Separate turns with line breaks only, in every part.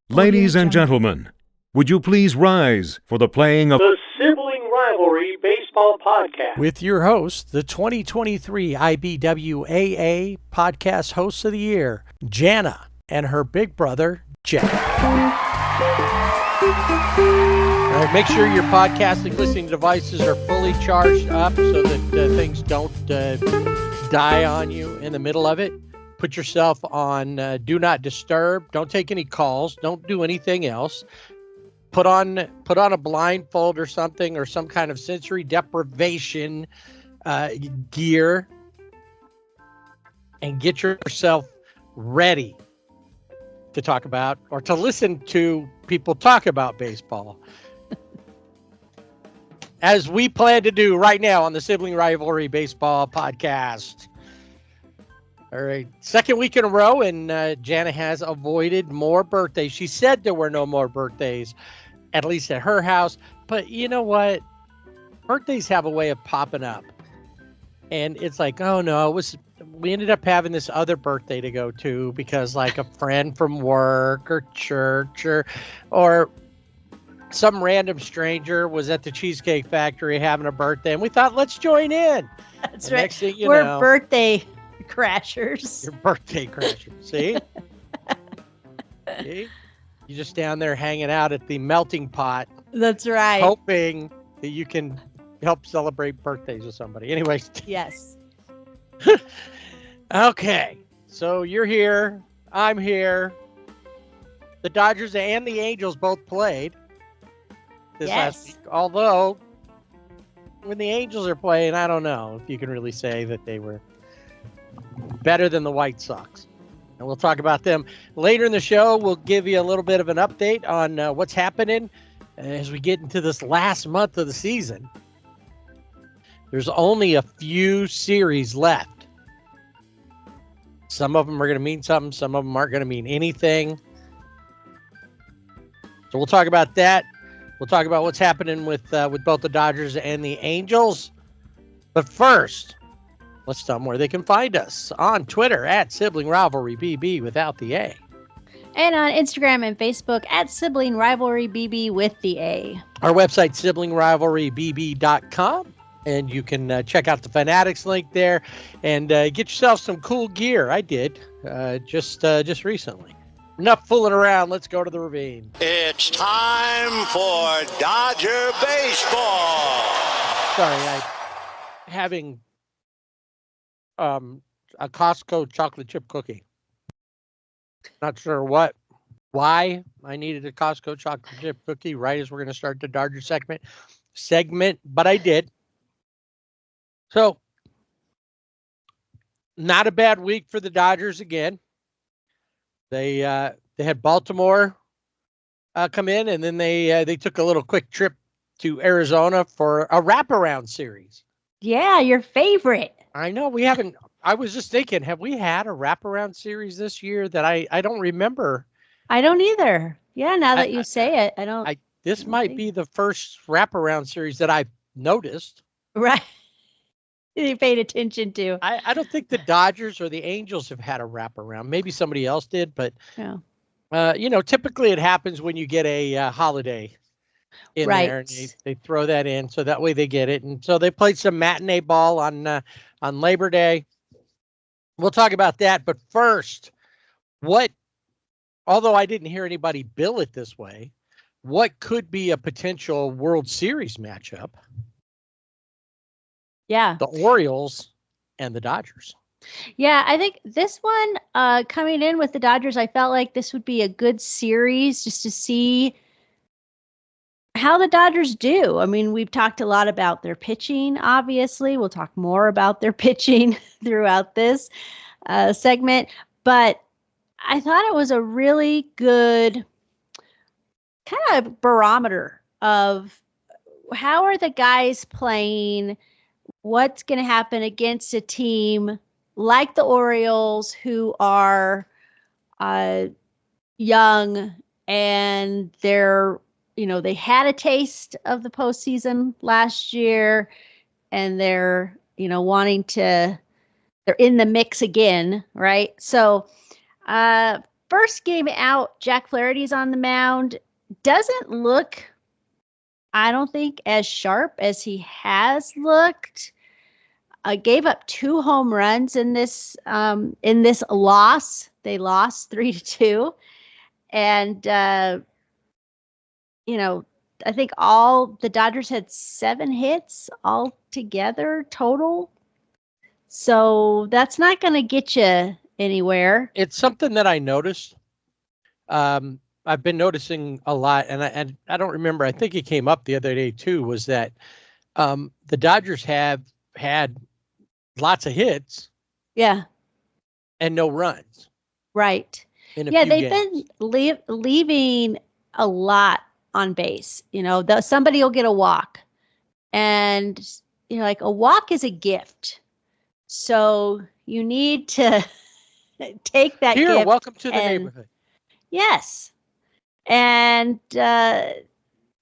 Ladies and gentlemen, would you please rise for the playing of
the Sibling Rivalry Baseball Podcast
with your host, the 2023 IBWAA Podcast Host of the Year, Jana, and her big brother, Jeff. All right, make sure your podcasting listening devices are fully charged up so that things don't die on you in the middle of it. Put yourself on do not disturb. Don't take any calls. Don't do anything else. Put on a blindfold or something, or some kind of sensory deprivation gear, and get yourself ready to talk about or to listen to people talk about baseball. As we plan to do right now on the Sibling Rivalry Baseball Podcast. All right, second week in a row, and Jana has avoided more birthdays. She said there were no more birthdays, at least at her house. But you know what? Birthdays have a way of popping up. And it's like, oh no, we ended up having this other birthday to go to because like a friend from work or church or some random stranger was at the Cheesecake Factory having a birthday, and we thought, let's join in.
That's
and
right.
Next thing
We're birthday crashers.
Your birthday crashers. See? See? You're just down there hanging out at the melting pot.
That's right.
Hoping that you can help celebrate birthdays with somebody. Anyways.
Yes.
Okay. So you're here. I'm here. The Dodgers and the Angels both played this last week. Although, when the Angels are playing, I don't know if you can really say that they were better than the White Sox. And we'll talk about them later in the show. We'll give you a little bit of an update on what's happening as we get into this last month of the season. There's only a few series left. Some of them are going to mean something. Some of them aren't going to mean anything. So we'll talk about that. We'll talk about what's happening with both the Dodgers and the Angels. But first, let's tell them where they can find us. On Twitter at Sibling Rivalry BB without the A.
And on Instagram and Facebook at Sibling Rivalry BB with the A.
Our website, siblingrivalrybb.com. And you can check out the Fanatics link there and get yourself some cool gear. I did just recently. Enough fooling around. Let's go to the ravine.
It's time for Dodger baseball.
Sorry, having a Costco chocolate chip cookie. Not sure why I needed a Costco chocolate chip cookie right as we're going to start the Dodger segment, but I did. So, not a bad week for the Dodgers again. They had Baltimore come in, and then they took a little quick trip to Arizona for a wraparound series.
Yeah, your favorite.
I know we haven't. I was just thinking, have we had a wraparound series this year that I don't remember?
I don't either. Yeah, now that you say it, I don't.
This might be the first wraparound series that I've noticed.
Right. You paid attention to.
I don't think the Dodgers or the Angels have had a wraparound. Maybe somebody else did, but typically it happens when you get a holiday in there, and they throw that in, so that way they get it. And so they played some matinee ball on Labor Day. We'll talk about that, but first, although I didn't hear anybody bill it this way, what could be a potential World Series matchup?
Yeah.
The Orioles and the Dodgers.
Yeah, I think this one coming in with the Dodgers, I felt like this would be a good series just to see how the Dodgers do. I mean, we've talked a lot about their pitching, obviously. We'll talk more about their pitching throughout this segment. But I thought it was a really good kind of barometer of how are the guys playing, what's going to happen against a team like the Orioles, who are young and they had a taste of the postseason last year, and they're in the mix again, right? So First game out, Jack Flaherty's on the mound. Doesn't look, I don't think, as sharp as he has looked. Gave up 2 home runs in this loss. They lost 3-2, and I think all the Dodgers had 7 hits all together total. So that's not going to get you anywhere.
It's something that I noticed. I've been noticing a lot, and I don't remember. I think it came up the other day too. Was that the Dodgers have had lots of hits,
Yeah,
and no runs.
right.
Yeah,
they've been leaving a lot on base. Somebody will get a walk, and like a walk is a gift. So you need to take that gift.
Welcome to the neighborhood.
Yes. And a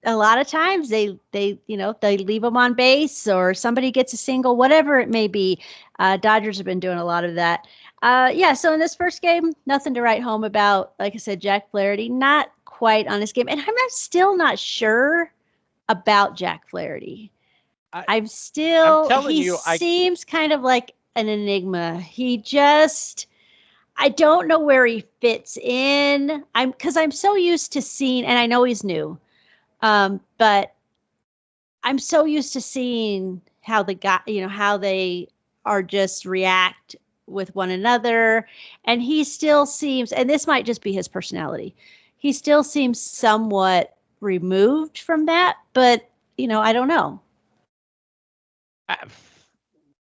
lot of times they leave them on base, or somebody gets a single, whatever it may be. Dodgers have been doing a lot of that. So in this first game, nothing to write home about. Like I said, Jack Flaherty, not quite on his game. And I'm still not sure about Jack Flaherty. He seems kind of like an enigma. I don't know where he fits in. Because I'm so used to seeing, and I know he's new, but I'm so used to seeing how how they are just react with one another. And he still seems, and this might just be his personality, he still seems somewhat removed from that, but I don't know.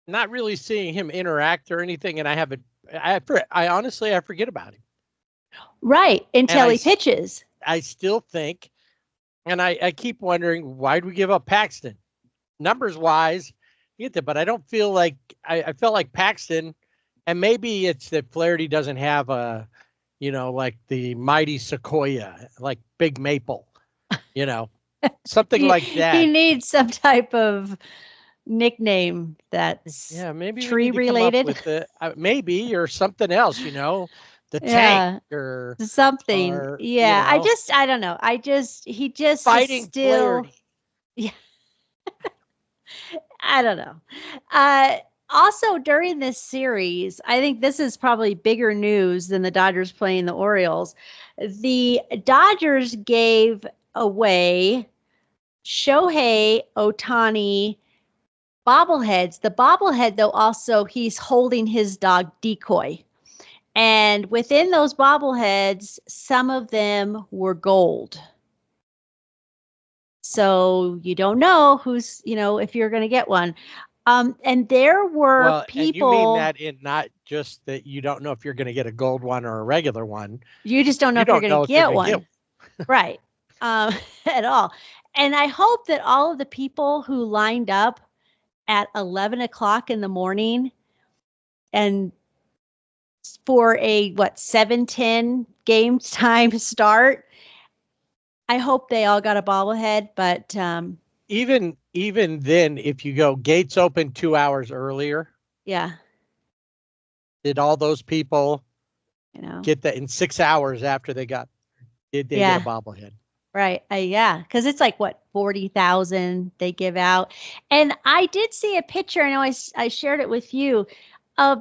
Not really seeing him interact or anything, and I honestly forget about him.
Right, until he pitches.
I still think, and I keep wondering, why do we give up Paxton? Numbers wise, but I don't feel like I felt like Paxton, and maybe it's that Flaherty doesn't have a, like the mighty sequoia, like big maple, something like that.
He needs some type of nickname that's
maybe
tree related,
with maybe, or something else, the tank or
something.
Or,
I don't know. He just
fighting
still.
Flaherty.
Yeah. I don't know. Also, during this series, I think this is probably bigger news than the Dodgers playing the Orioles. The Dodgers gave away Shohei Ohtani bobbleheads. The bobblehead, though, also he's holding his dog Decoy. And within those bobbleheads, some of them were gold. So you don't know who's, if you're going to get one. And there were people.
And you mean that in not just that you don't know if you're going to get a gold one or a regular one.
You just don't know if you're going to get one. Right. At all. And I hope that all of the people who lined up at 11 o'clock in the morning and for a 7:10 game time start, I hope they all got a bobblehead. But
even then, if you go gates open 2 hours earlier, did all those people get that in 6 hours after they get a bobblehead?
Right. Because it's like 40,000 they give out. And I did see a picture. I know I shared it with you.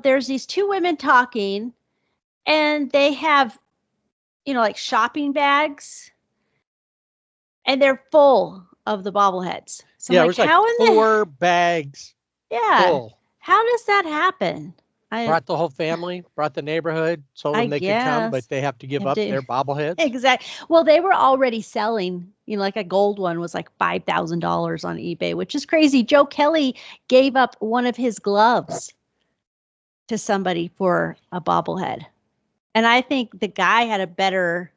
There's these 2 women talking, and they have, like shopping bags, and they're full of the bobbleheads. So
it was like 4 bags. Full.
How does that happen?
Brought the whole family, brought the neighborhood, told them they could come, but they have to give up their bobbleheads.
Exactly. Well, they were already selling, like a gold one was like $5,000 on eBay, which is crazy. Joe Kelly gave up one of his gloves to somebody for a bobblehead. And I think the guy had a better,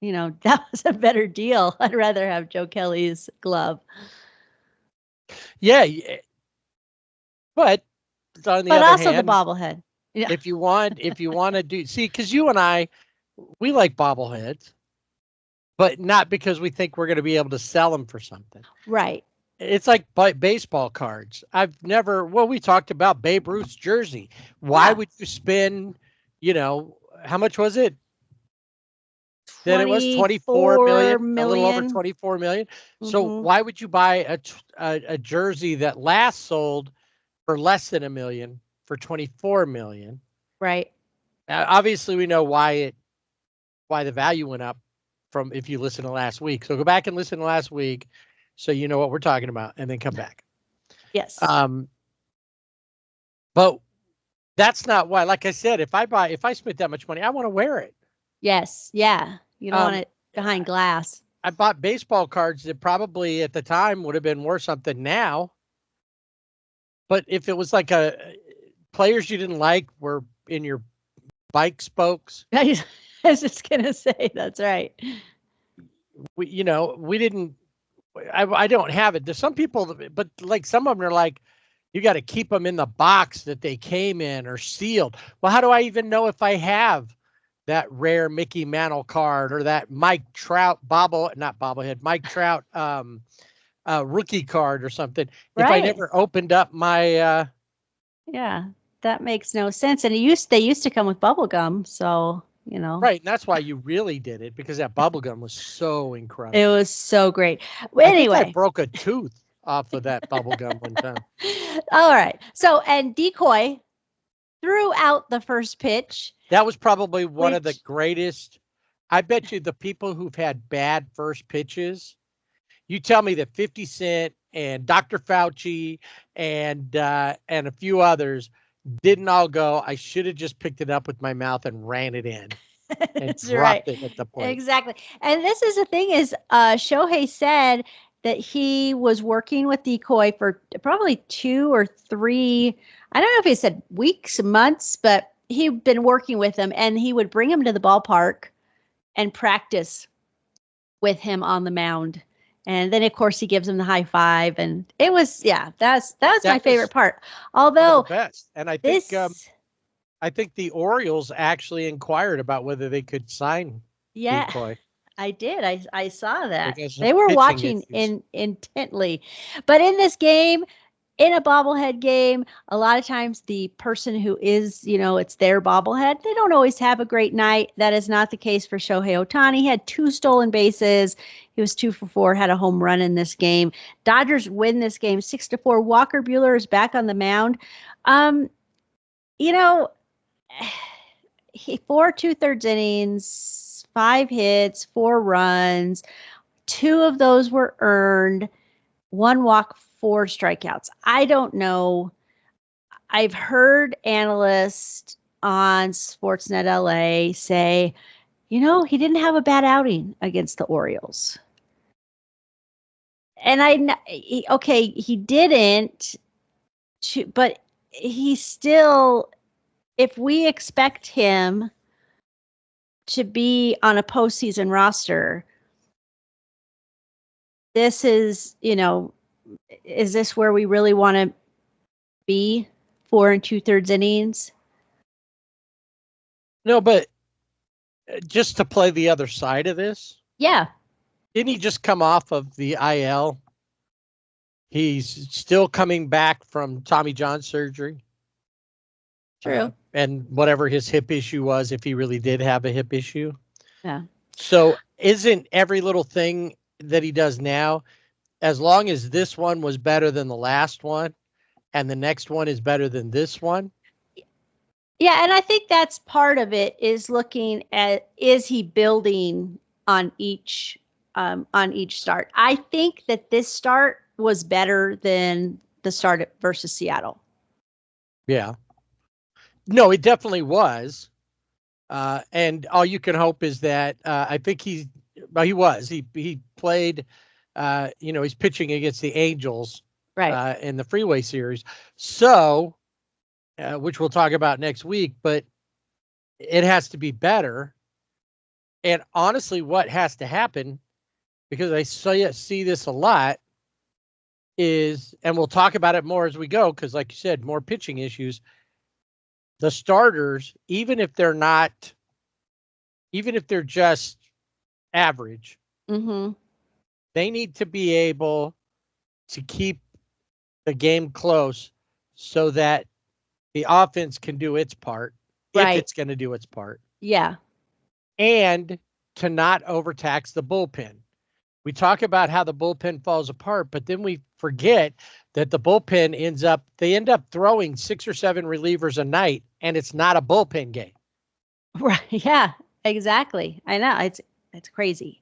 that was a better deal. I'd rather have Joe Kelly's glove.
Yeah. But on the other
also
hand,
the bobblehead. Yeah.
If you want to because you and I, we like bobbleheads, but not because we think we're going to be able to sell them for something.
Right.
It's like baseball cards. We talked about Babe Ruth's jersey. Why would you spend, how much was it? That it was 24 million, a little over 24 million. So why would you buy a jersey that last sold for less than $1 million for 24 million?
Right.
Obviously, we know why the value went up from if you listen to last week. So go back and listen to last week, so you know what we're talking about, and then come back.
Yes.
But that's not why. Like I said, if I spent that much money, I want to wear it.
Yes. Yeah. You don't want it behind glass.
I bought baseball cards that probably at the time would have been worth something now. But if it was like players you didn't like were in your bike spokes.
I was just going to say, that's right.
We didn't, I don't have it. There's some people, but like some of them are like, you got to keep them in the box that they came in or sealed. Well, how do I even know if I have that rare Mickey Mantle card or that Mike Trout Mike Trout rookie card or something if I never opened up my
yeah, that makes no sense. And they used to come with bubble gum, so
right, and that's why you really did it, because that bubble gum was so incredible.
It was so great. Well, anyway,
I think I broke a tooth off of that bubble gum one time.
All right. So, and Decoy threw out the first pitch.
That was probably one of the greatest. I bet you the people who've had bad first pitches, you tell me that 50 Cent and Dr. Fauci and a few others didn't all go, I should have just picked it up with my mouth and ran it in and dropped it at the plate.
Exactly. And this is the thing is Shohei said that he was working with Decoy for probably 2 or 3, I don't know if he said weeks, months, but he'd been working with him, and he would bring him to the ballpark and practice with him on the mound. And then, of course, he gives him the high five, and it was, that was my favorite part. Although,
best. And I think the Orioles actually inquired about whether they could sign Decoy.
I did. I saw that. They were watching intently. But in this game, in a bobblehead game, a lot of times the person who is, it's their bobblehead, they don't always have a great night. That is not the case for Shohei Ohtani. He had 2 stolen bases. He was 2 for 4, had a home run in this game. Dodgers win this game 6-4. Walker Buehler is back on the mound. 4 2/3 innings, 5 hits, 4 runs. 2 of those were earned, 1 walk, 4 strikeouts. I don't know. I've heard analysts on Sportsnet LA say, he didn't have a bad outing against the Orioles. And he didn't, but he still, if we expect him to be on a postseason roster, this is, is this where we really want to be? 4 2/3 innings?
No, but just to play the other side of this.
Yeah.
Didn't he just come off of the IL? He's still coming back from Tommy John surgery.
True.
And whatever his hip issue was, if he really did have a hip issue.
Yeah.
So isn't every little thing that he does now, as long as this one was better than the last one and the next one is better than this one?
Yeah, and I think that's part of it, is looking at, is he building on each start? I think that this start was better than the start versus Seattle. Yeah.
No, it definitely was. And all you can hope is that I think he played, he's pitching against the Angels in the Freeway Series. So, which we'll talk about next week, but it has to be better. And honestly, what has to happen, because I see this a lot, is, and we'll talk about it more as we go, because like you said, more pitching issues. The starters, even if they're just average, they need to be able to keep the game close so that the offense can do its part, if it's going to do its part.
Yeah.
and to not overtax the bullpen. We talk about how the bullpen falls apart, but then we forget that the bullpen they end up throwing 6 or 7 relievers a night, and it's not a bullpen game.
Right. Yeah, exactly. I know. It's crazy.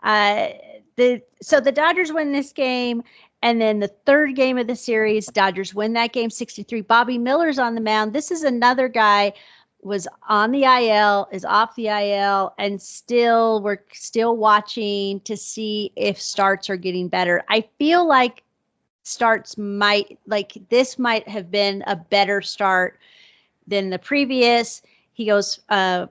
So the Dodgers win this game, and then the third game of the series, Dodgers win that game 6-3. Bobby Miller's on the mound. This is another guy was on the IL, is off the IL, and we're still watching to see if starts are getting better. I feel like this might have been a better start than the previous. He goes 5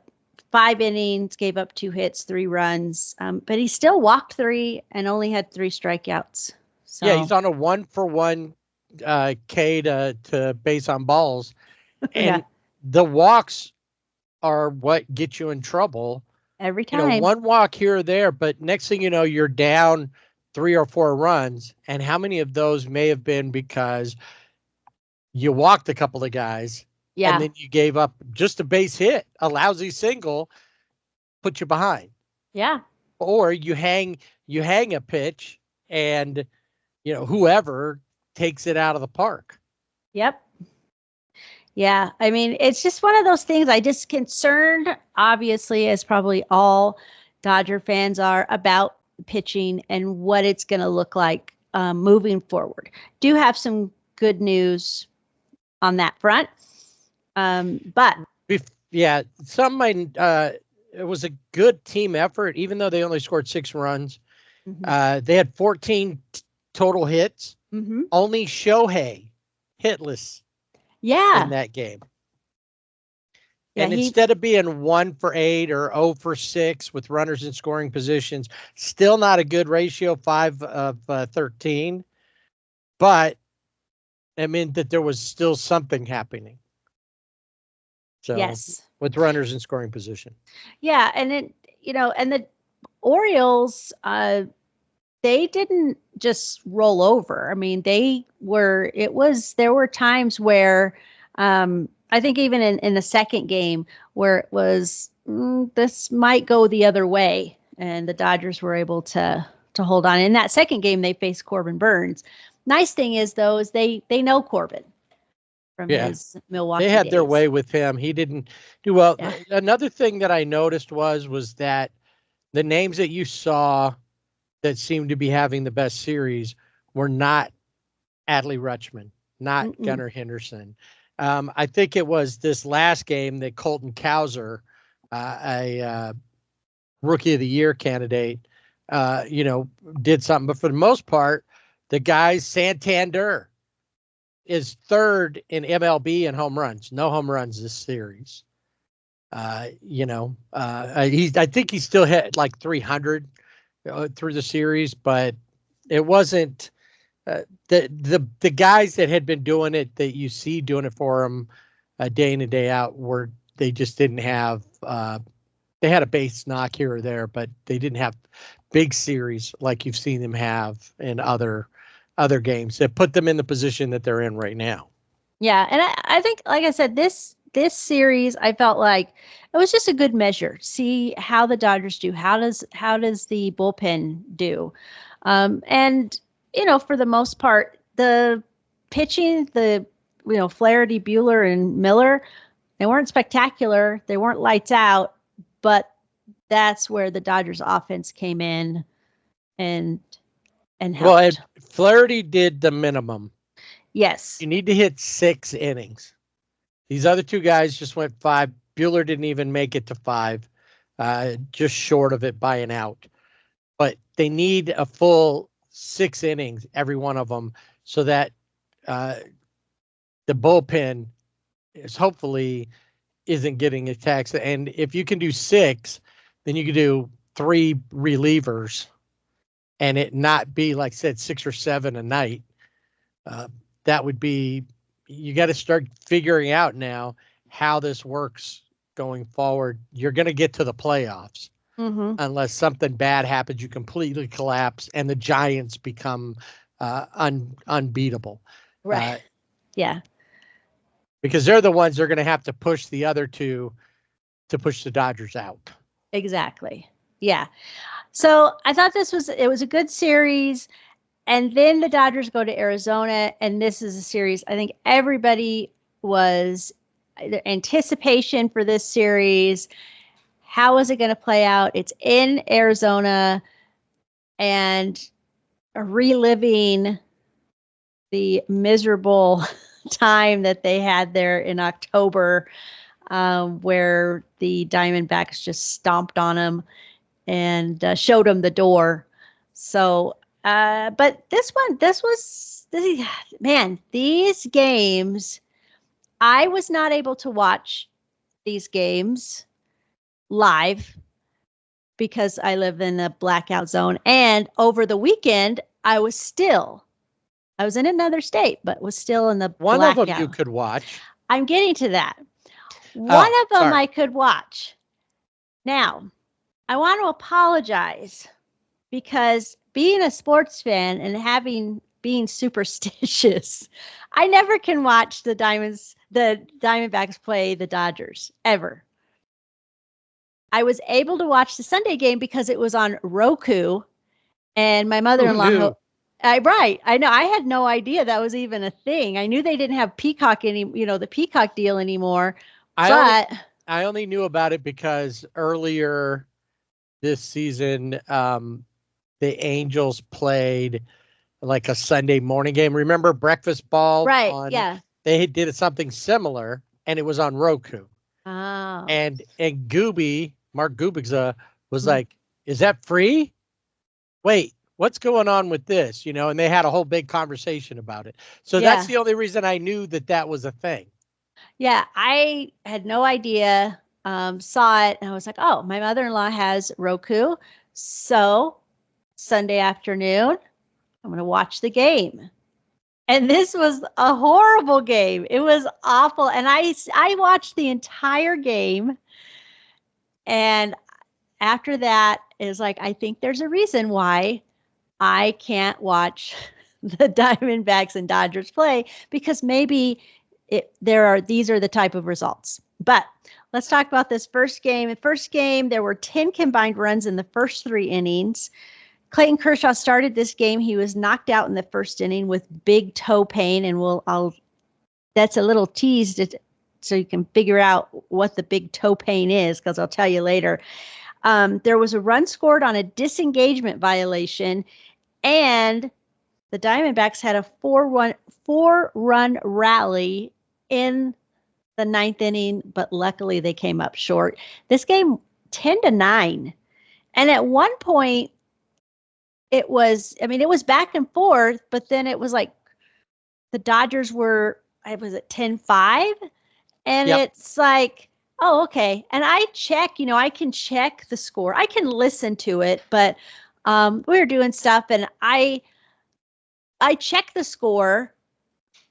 innings, gave up 2 hits, 3 runs, but he still walked 3 and only had 3 strikeouts. So
Yeah, he's on a 1-for-1 K to base on balls, and
yeah,
the walks are what get you in trouble.
every time.
One walk here or there, but next thing you know, you're down 3 or 4 runs, and how many of those may have been because you walked a couple of guys,
Yeah.
and then you gave up just a base hit, a lousy single, put you behind.
Yeah.
Or you hang a pitch, and whoever takes it out of the park.
Yep. Yeah. I mean, it's just one of those things. I just concerned, obviously, as probably all Dodger fans are, about pitching and what it's going to look like moving forward. Do have some good news on that front. But
yeah, it was a good team effort, even though they only scored 6 runs.
mm-hmm.
They had 14 total hits.
Mm-hmm.
Only Shohei hitless in that game.
Yeah,
and instead of being 1 for 8 or 0 for 6 with runners in scoring positions, still not a good ratio, 5 of 13. But I mean that there was still something happening. So
yes,
with runners in scoring position.
Yeah, and and the Orioles, they didn't just roll over. I mean, there were times where, I think even in the second game where it was, this might go the other way. And the Dodgers were able to hold on. In that second game, they faced Corbin Burns. Nice thing is, though, is they know Corbin from his Milwaukee
They had
days.
their way with him. He didn't do well.
Yeah.
Another thing that I noticed was that the names that you saw that seemed to be having the best series were not Adley Rutschman, not Gunnar Henderson. I think it was this last game that Colton Cowser, a Rookie of the Year candidate, did something. But for the most part, the guys, Santander is 3rd in MLB in home runs. No home runs this series. I think he still hit like 300 through the series, but it wasn't the guys that had been doing it that you see doing it for him day in and day out they just didn't have they had a base knock here or there, but they didn't have big series like you've seen them have in other games that put them in the position that they're in right now.
Yeah, and I think, like I said, this series, I felt like it was just a good measure. See how the Dodgers do. How does the bullpen do? And for the most part, the pitching, Flaherty, Buehler, and Miller, they weren't spectacular. They weren't lights out, but that's where the Dodgers offense came in and helped.
Well, Flaherty did the minimum.
Yes.
You need to hit 6 innings. These other 2 guys just went 5. Buehler didn't even make it to 5, just short of it by an out. But they need a full 6 innings, every one of them, so that the bullpen hopefully isn't getting attacked. And if you can do 6, then you can do 3 relievers and it not be, like I said, 6 or 7 a night. That would be, you got to start figuring out now how this works going forward. You're going to get to the playoffs unless something bad happens. You completely collapse and the Giants become unbeatable.
Right. Yeah.
Because they're the ones that are going to have to push the other 2 to push the Dodgers out.
Exactly. Yeah. So I thought it was a good series. And then the Dodgers go to Arizona, and this is a series I think everybody was anticipation for this series. How is it going to play out? It's in Arizona, and reliving the miserable time that they had there in October, where the Diamondbacks just stomped on them and showed them the door. So, but these games, I was not able to watch these games live because I live in a blackout zone. And over the weekend, I was in another state, but was still in the
One
blackout.
of them you could watch.
I'm getting to that. One of them
sorry.
I could watch. Now, I want to apologize because being a sports fan and being superstitious, I never can watch the Diamondbacks play the Dodgers ever. I was able to watch the Sunday game because it was on Roku, and my mother-in-law. Right. I know. I had no idea that was even a thing. I knew they didn't have Peacock the Peacock deal anymore. I
only knew about it because earlier this season, the Angels played like a Sunday morning game. Remember Breakfast Ball?
Right. Yeah.
They did something similar, and it was on Roku.
Oh.
And Mark Gubigza was like, "Is that free? Wait, what's going on with this?" And they had a whole big conversation about it. So that's the only reason I knew that was a thing.
Yeah, I had no idea. Saw it, and I was like, "Oh, my mother-in-law has Roku, so Sunday afternoon, I'm going to watch the game." And this was a horrible game. It was awful, and I watched the entire game, and after that, it was like, I think there's a reason why I can't watch the Diamondbacks and Dodgers play, because maybe these are the type of results. But let's talk about this first game. In the first game, there were 10 combined runs in the first 3 innings. Clayton Kershaw started this game. He was knocked out in the first inning with big toe pain, and that's a little tease so you can figure out what the big toe pain is, because I'll tell you later. There was a run scored on a disengagement violation, and the Diamondbacks had a 4-run rally in the 9th inning, but luckily they came up short. This game 10-9. And at one point it was back and forth, but then it was like the Dodgers were, it was at 10-5. And It's like, oh, okay. And I check, I can check the score. I can listen to it, but we were doing stuff, and I check the score,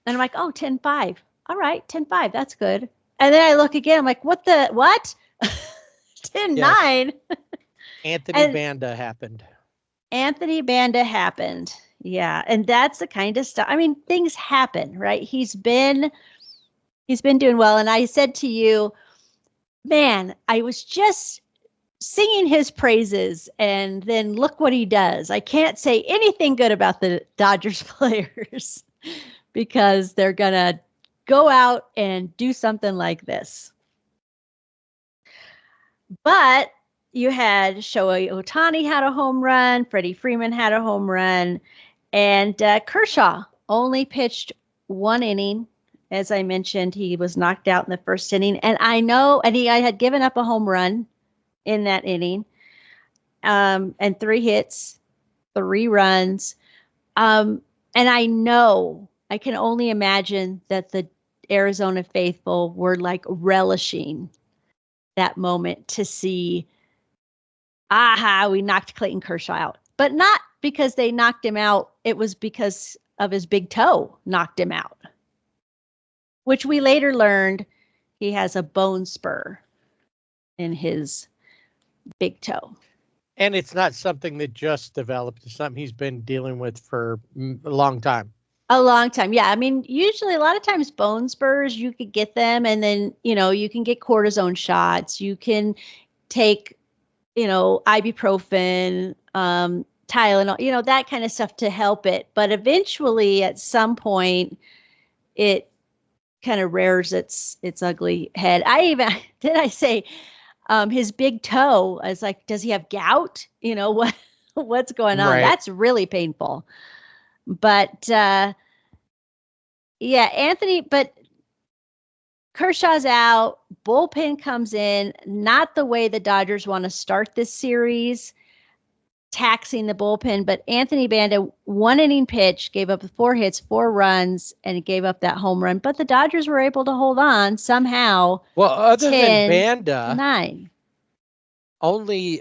and I'm like, oh, 10-5. All right, 10-5. That's good. And then I look again. I'm like, what? 10-9.
Yes. Anthony Banda happened.
Yeah. And that's the kind of stuff. I mean, things happen, right? He's been doing well. And I said to you, man, I was just singing his praises, and then look what he does. I can't say anything good about the Dodgers players because they're going to go out and do something like this. But you had Shohei Ohtani had a home run, Freddie Freeman had a home run, and Kershaw only pitched 1 inning. As I mentioned, he was knocked out in the first inning, and I had given up a home run in that inning, and 3 hits, 3 runs. And I can only imagine that the Arizona faithful were like relishing that moment to see, we knocked Clayton Kershaw out. But not because they knocked him out. It was because of his big toe knocked him out, which we later learned he has a bone spur in his big toe.
And it's not something that just developed. It's something he's been dealing with for a long time.
A long time. Yeah. I mean, usually a lot of times bone spurs, you could get them and then, you can get cortisone shots. You can take, ibuprofen, Tylenol, that kind of stuff to help it. But eventually at some point it kind of rears its ugly head. Did I say, his big toe, I was like, does he have gout? What's going on?
Right.
That's really painful. But, yeah, Anthony, but Kershaw's out. Bullpen comes in. Not the way the Dodgers want to start this series, taxing the bullpen. But Anthony Banda, 1 inning pitch, gave up 4 hits, 4 runs, and gave up that home run. But the Dodgers were able to hold on somehow.
Well, other
10,
than Banda,
9.
only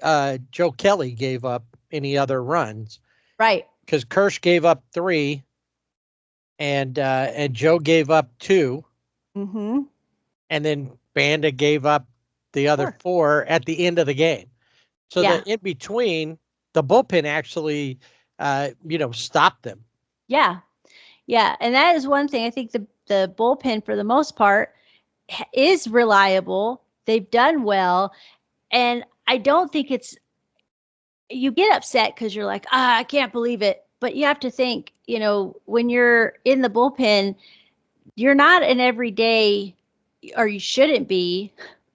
Joe Kelly gave up any other runs.
Right.
Because Kirsch gave up 3, and Joe gave up 2.
Mm-hmm.
And then Banda gave up the other 4 at the end of the game. So that in between, the bullpen actually, stopped them.
Yeah. Yeah. And that is one thing. I think the bullpen, for the most part, is reliable. They've done well. And I don't think you get upset because you're like, I can't believe it. But you have to think, when you're in the bullpen, you're not an everyday, or you shouldn't be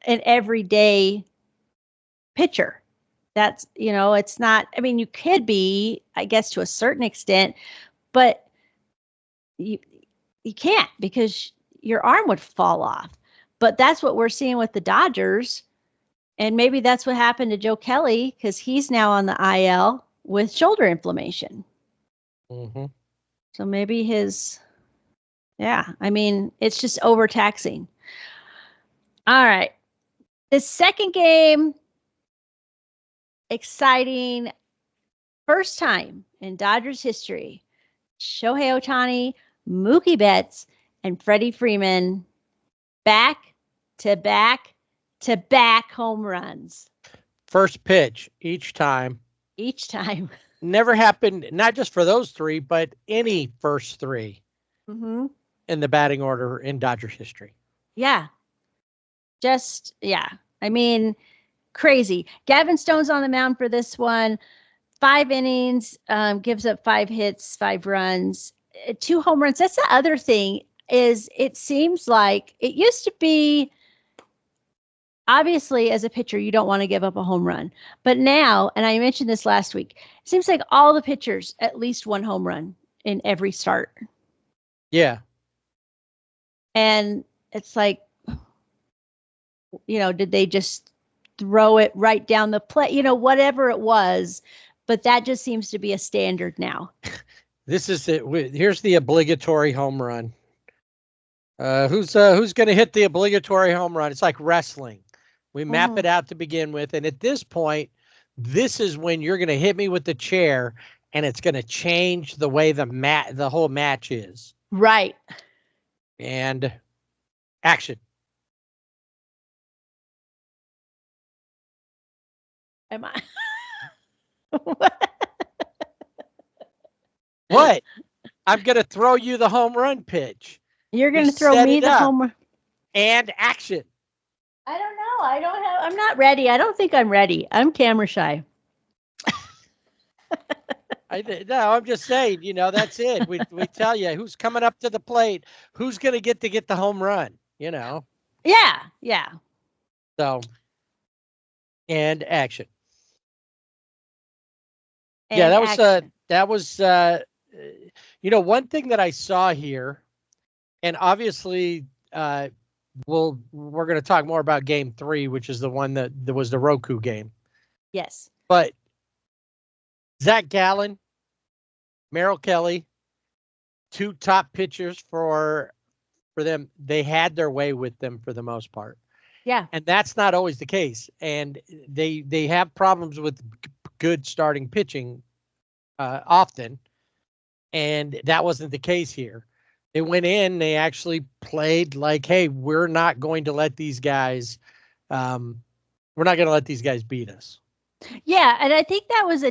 an everyday pitcher. That's, it's not, I mean, you could be, I guess, to a certain extent, but you can't, because your arm would fall off. But that's what we're seeing with the Dodgers. And maybe that's what happened to Joe Kelly, because he's now on the IL with shoulder inflammation.
Mm-hmm.
So maybe it's just overtaxing. All right. The second game, exciting. First time in Dodgers history, Shohei Ohtani, Mookie Betts, and Freddie Freeman back to back to back home runs.
First pitch each time.
Each time.
Never happened, not just for those 3, but any first 3
Mm-hmm.
in the batting order in Dodgers history.
Yeah. I mean, crazy. Gavin Stone's on the mound for this one. 5 innings, gives up 5 hits, 5 runs, 2 home runs. That's the other thing, is it seems like it used to be, obviously, as a pitcher, you don't want to give up a home run. But now, and I mentioned this last week, it seems like all the pitchers, at least 1 home run in every start.
Yeah.
And it's like, did they just throw it right down the plate? Whatever it was. But that just seems to be a standard now.
This is it. Here's the obligatory home run. Who's going to hit the obligatory home run? It's like wrestling. We map it out to begin with. And at this point, this is when you're going to hit me with the chair, and it's going to change the way the whole match is.
Right.
And action.
Am I?
What? I'm going to throw you the home run pitch.
You're going to throw me the home run.
And action.
I don't know. I'm not ready. I don't think I'm ready. I'm camera shy.
I'm just saying, that's it. We tell you who's coming up to the plate, who's going to get the home run, Yeah.
Yeah.
So, and action.
And
yeah,
action.
that was one thing that I saw here, and obviously we're going to talk more about game 3, which is the one that was the Roku game.
Yes.
But Zach Gallen, Merrill Kelly, 2 top pitchers for them. They had their way with them for the most part.
Yeah.
And that's not always the case. And they have problems with good starting pitching often. And that wasn't the case here. They went in, they actually played like, hey, we're not going to let these guys beat us.
Yeah. And I think that was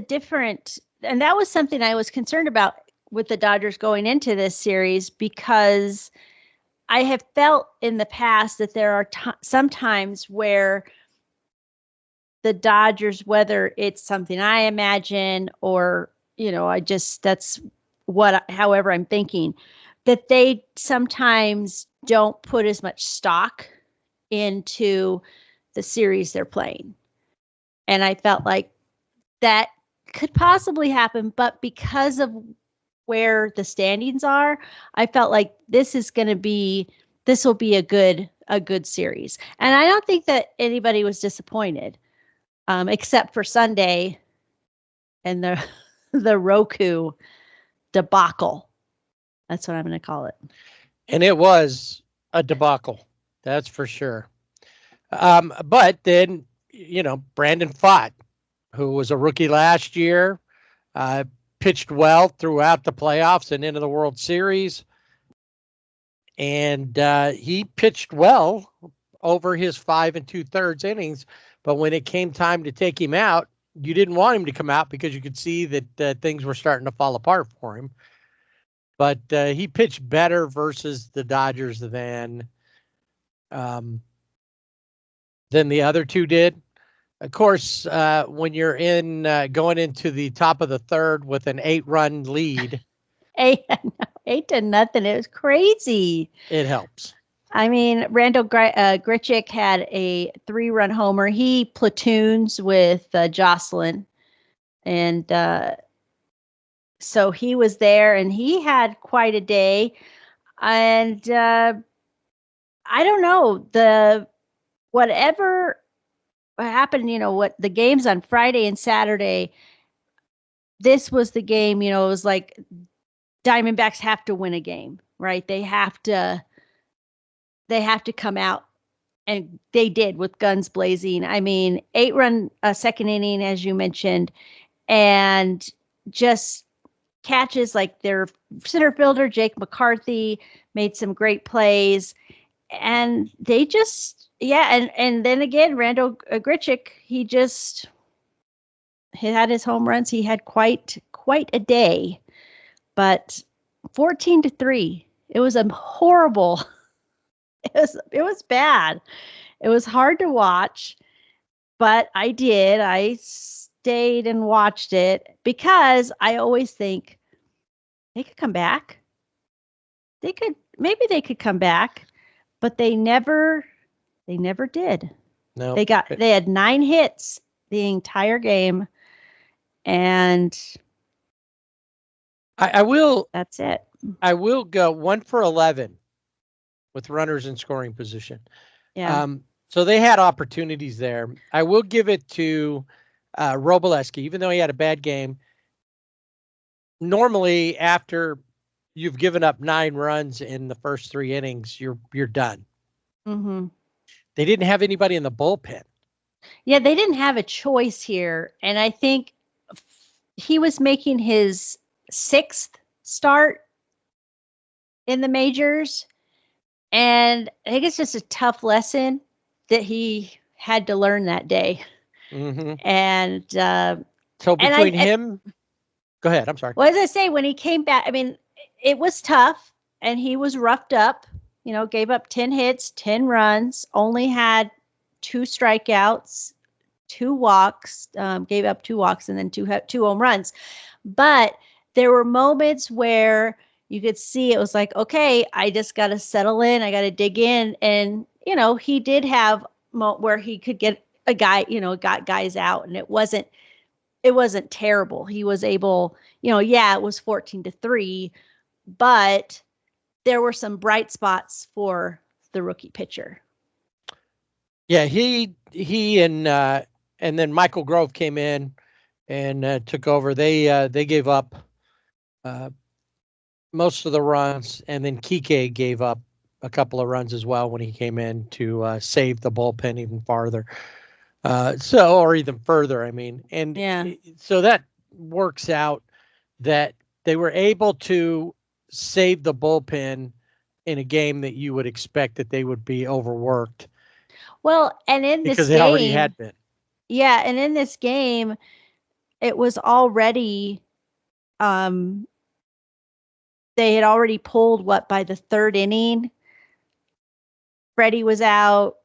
and that was something I was concerned about with the Dodgers going into this series, because I have felt in the past that there are some times where the Dodgers, whether it's something I imagine or, that's however I'm thinking, that they sometimes don't put as much stock into the series they're playing. And I felt like that could possibly happen, but because of where the standings are, I felt like this will be a good series. And I don't think that anybody was disappointed, except for Sunday and the Roku debacle. That's what I'm going to call it.
And it was a debacle, that's for sure. But then, Brandon Pfaadt, who was a rookie last year, pitched well throughout the playoffs and into the World Series. And he pitched well over his 5 2/3 innings. But when it came time to take him out, you didn't want him to come out because you could see that things were starting to fall apart for him. But he pitched better versus the Dodgers than the other two did. Of course, when you're going into the top of the third with an 8-run lead,
8-0. It was crazy.
It helps.
I mean, Randall Grichuk had a 3-run homer. He platoons with Jocelyn, and so he was there, and he had quite a day. And I don't know, whatever happened, what the games on Friday and Saturday, this was the game, it was like Diamondbacks have to win a game, right? They have to come out, and they did with guns blazing. I mean, 8-run second inning, as you mentioned, and just catches like their center fielder, Jake McCarthy, made some great plays, and they just, and then again, Randall Grichuk, he had his home runs. He had quite a day, but 14-3, it was a horrible. It was bad. It was hard to watch, but I did. I stayed and watched it because I always think they could come back. Maybe they could come back, but they never did.
No,
they had 9 hits the entire game, and that's it.
I will go 1 for 11 with runners in scoring position.
Yeah.
So they had opportunities there. I will give it to Robleski, even though he had a bad game. Normally, after you've given up 9 runs in the first 3 innings, you're done.
Mm-hmm.
They didn't have anybody in the bullpen.
Yeah, they didn't have a choice here, and I think he was making his 6th start in the majors, and I think it's just a tough lesson that he had to learn that day.
Mm-hmm.
And
so between him, go ahead. I'm sorry.
Well, as I say, when he came back, I mean, it was tough, and he was roughed up. Gave up 10 hits, 10 runs, only had 2 strikeouts, 2 walks, gave up 2 walks, and then 2 home runs. But there were moments where you could see it was like, okay, I just got to settle in. I got to dig in. And, he did have where he could get a guy, got guys out, and it wasn't terrible. He was able, it was 14-3, but there were some bright spots for the rookie pitcher.
Yeah, he and then Michael Grove came in and took over. They gave up most of the runs, and then Kike gave up a couple of runs as well when he came in to save the bullpen even farther. Or even further, I mean. And so that works out that they were able to save the bullpen in a game that you would expect that they would be overworked.
Well, and in this
because
game,
they already had been.
Yeah, and in this game, it was already they had already pulled by the third inning. Freddie was out.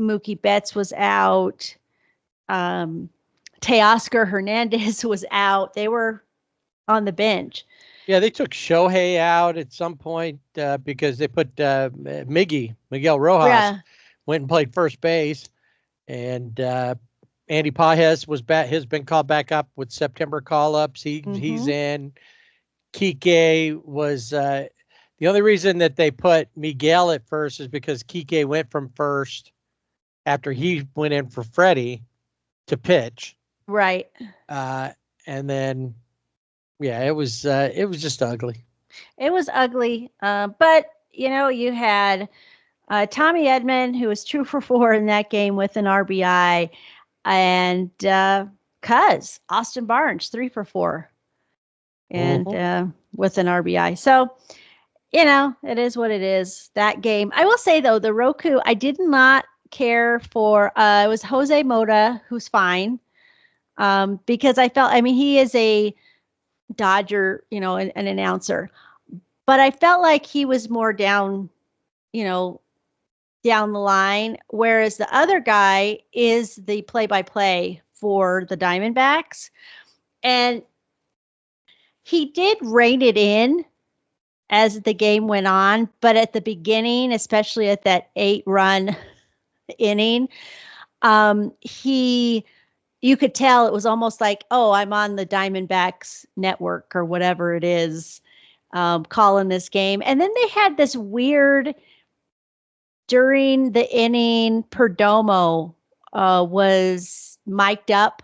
Mookie Betts was out. Teoscar Hernandez was out. They were on the bench.
Yeah, they took Shohei out at some point because they put Miguel Rojas, went and played first base, and Andy Pages was back. Has been called back up with September call-ups. He's in. Kike was the only reason that they put Miguel at first is because Kike went from first after he went in for Freddie to pitch.
Right.
And then, yeah, it was just ugly.
It was ugly. But, you had Tommy Edman, who was 2 for 4 in that game with an RBI, and Austin Barnes, 3 for 4, and with an RBI. So, it is what it is. That game. I will say, though, the Roku, I did not care for. It was Jose Mota, who's fine, because I felt, he is a Dodger, an announcer, but I felt like he was more down the line, whereas the other guy is the play-by-play for the Diamondbacks, and he did rein it in as the game went on, but at the beginning, especially at that 8-run inning, you could tell it was almost like, oh, I'm on the Diamondbacks network or whatever it is, calling this game. And then they had this weird, during the inning, Perdomo was mic'd up.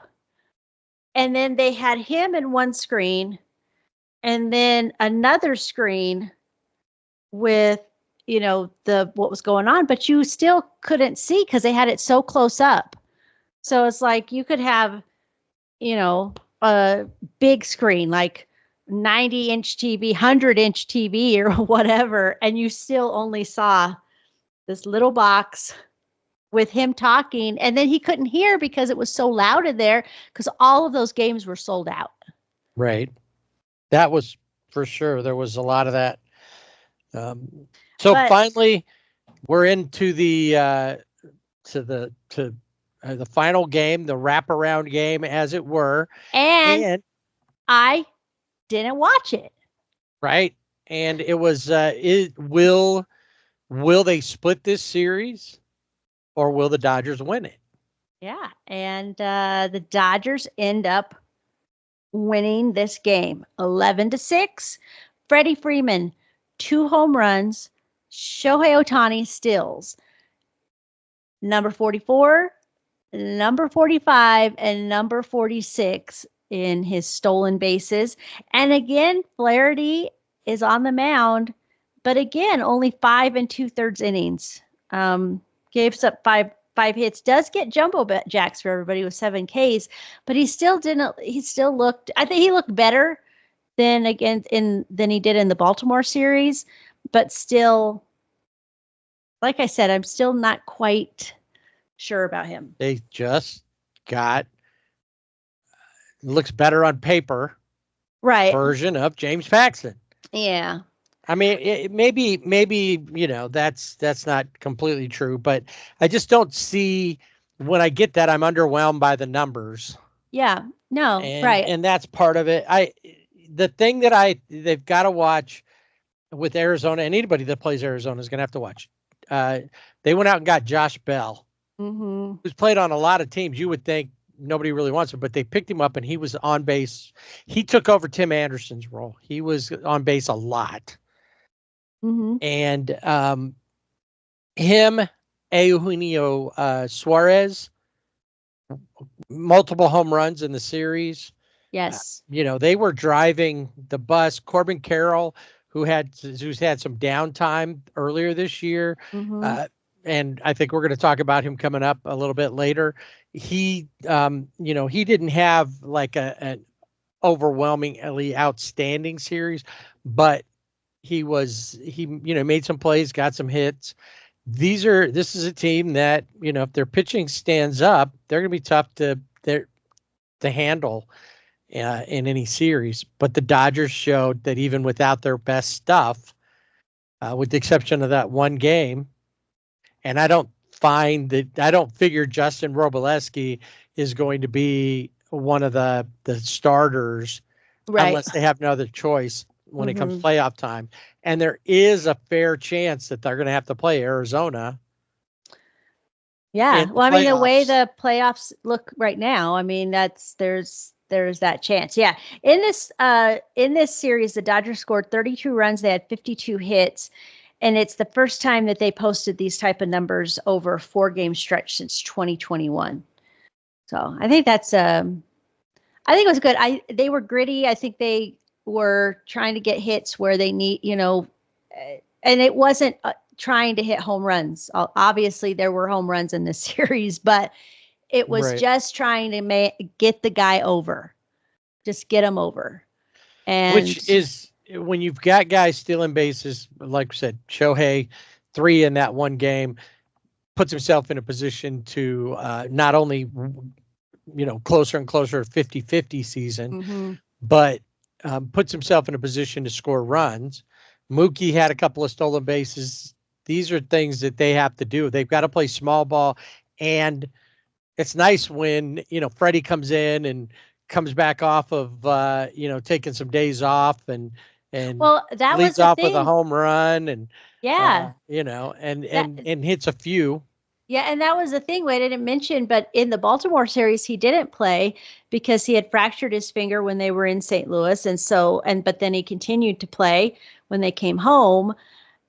And then they had him in one screen and then another screen with, what was going on, but you still couldn't see because they had it so close up. So it's like you could have, a big screen, like 90-inch TV, 100-inch TV or whatever, and you still only saw this little box with him talking, and then he couldn't hear because it was so loud in there because all of those games were sold out.
Right. That was for sure. There was a lot of that. Finally, we're into the final game, the wraparound game, as it were.
And I didn't watch it.
Right. And it was, will they split this series or will the Dodgers win it?
Yeah. And the Dodgers end up winning this game 11-6. Freddie Freeman, 2 home runs. Shohei Ohtani steals. Number 44, number 45, and number 46 in his stolen bases. And again, Flaherty is on the mound, but again, only 5 2/3 innings. Gives up five hits, does get jumbo jacks for everybody with 7 Ks, but he still looked, I think he looked better than he did in the Baltimore series, but still, like I said, I'm still not quite sure about him.
They just looks better on paper,
right?
Version of James Paxton.
Yeah.
I mean, maybe that's not completely true, but I just don't see, when I get that, I'm underwhelmed by the numbers.
Yeah. No. Right.
And that's part of it. The thing that they've got to watch with Arizona, and anybody that plays Arizona is going to have to watch. They went out and got Josh Bell, who's played on a lot of teams. You would think nobody really wants him, but they picked him up and he was on base. He took over Tim Anderson's role. He was on base a lot. And him, Eugenio Suarez, multiple home runs in the series.
Yes.
They were driving the bus. Corbin Carroll, who's had some downtime earlier this year. And I think we're going to talk about him coming up a little bit later. He didn't have like an overwhelmingly outstanding series, but he made some plays, got some hits. This is a team that, if their pitching stands up, they're going to be tough to handle. in any series. But the Dodgers showed that even without their best stuff, with the exception of that one game, and I don't figure Justin Robleski is going to be one of the starters unless they have no other choice when it comes playoff time. And there is a fair chance that they're going to have to play Arizona.
Yeah. Well, I mean, the way the playoffs look right now, I mean, there's that chance. Yeah. In this series, the Dodgers scored 32 runs. They had 52 hits. And it's the first time that they posted these type of numbers over a 4-game stretch since 2021. So I think I think it was good. They were gritty. I think they were trying to get hits where they need, and it wasn't trying to hit home runs. Obviously, there were home runs in this series, but it was just trying to get the guy over, just get him over. And which
is when you've got guys stealing bases, like I said, Shohei 3 in that one game puts himself in a position to not only closer and closer to 50-50 season, but puts himself in a position to score runs. Mookie had a couple of stolen bases. These are things that they have to do. They've got to play small ball. And it's nice when, Freddie comes in and comes back off of, taking some days off and
well, that
leads
was the
off
thing.
with a home run and,
yeah,
and hits a few.
Yeah, and that was the thing we didn't mention, but in the Baltimore series, he didn't play because he had fractured his finger when they were in St. Louis. But then he continued to play when they came home.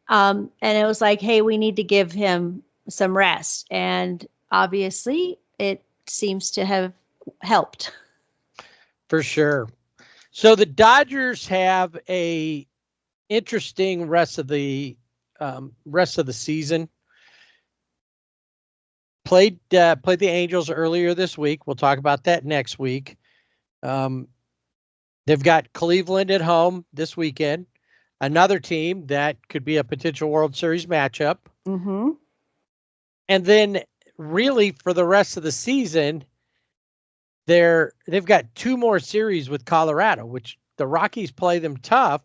And it was like, hey, we need to give him some rest. And obviously it seems to have helped.
For sure. So the Dodgers have a interesting rest of the season. Played the Angels earlier this week. We'll talk about that next week. They've got Cleveland at home this weekend. Another team that could be a potential World Series matchup.
Mm-hmm.
And then really for the rest of the season, they've got 2 more series with Colorado, which the Rockies play them tough.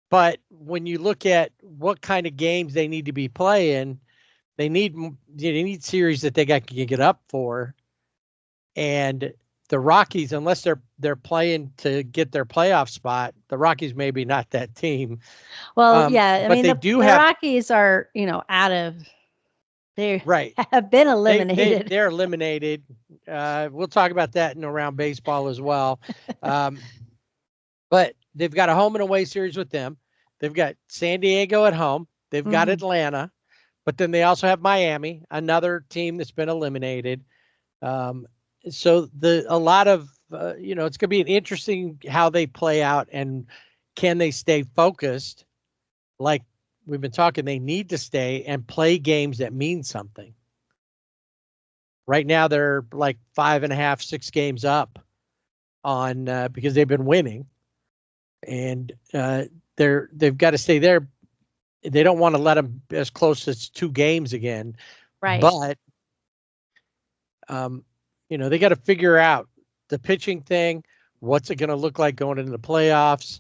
But when you look at what kind of games they need to be playing, they need series that they can get up for. And the Rockies, unless they're playing to get their playoff spot, the Rockies maybe not that team.
Well, yeah, I mean, the Rockies are, out of. They have been eliminated.
They're eliminated. We'll talk about that in around baseball as well. But they've got a home and away series with them. They've got San Diego at home. They've got Atlanta, but then they also have Miami, another team that's been eliminated. So a lot of it's going to be an interesting how they play out and can they stay focused like we've been talking, they need to stay and play games that mean something. Right now, they're like 5.5, 6 games up on because they've been winning, and they've got to stay there. They don't want to let them as close as 2 games again,
right?
But they got to figure out the pitching thing. What's it going to look like going into the playoffs?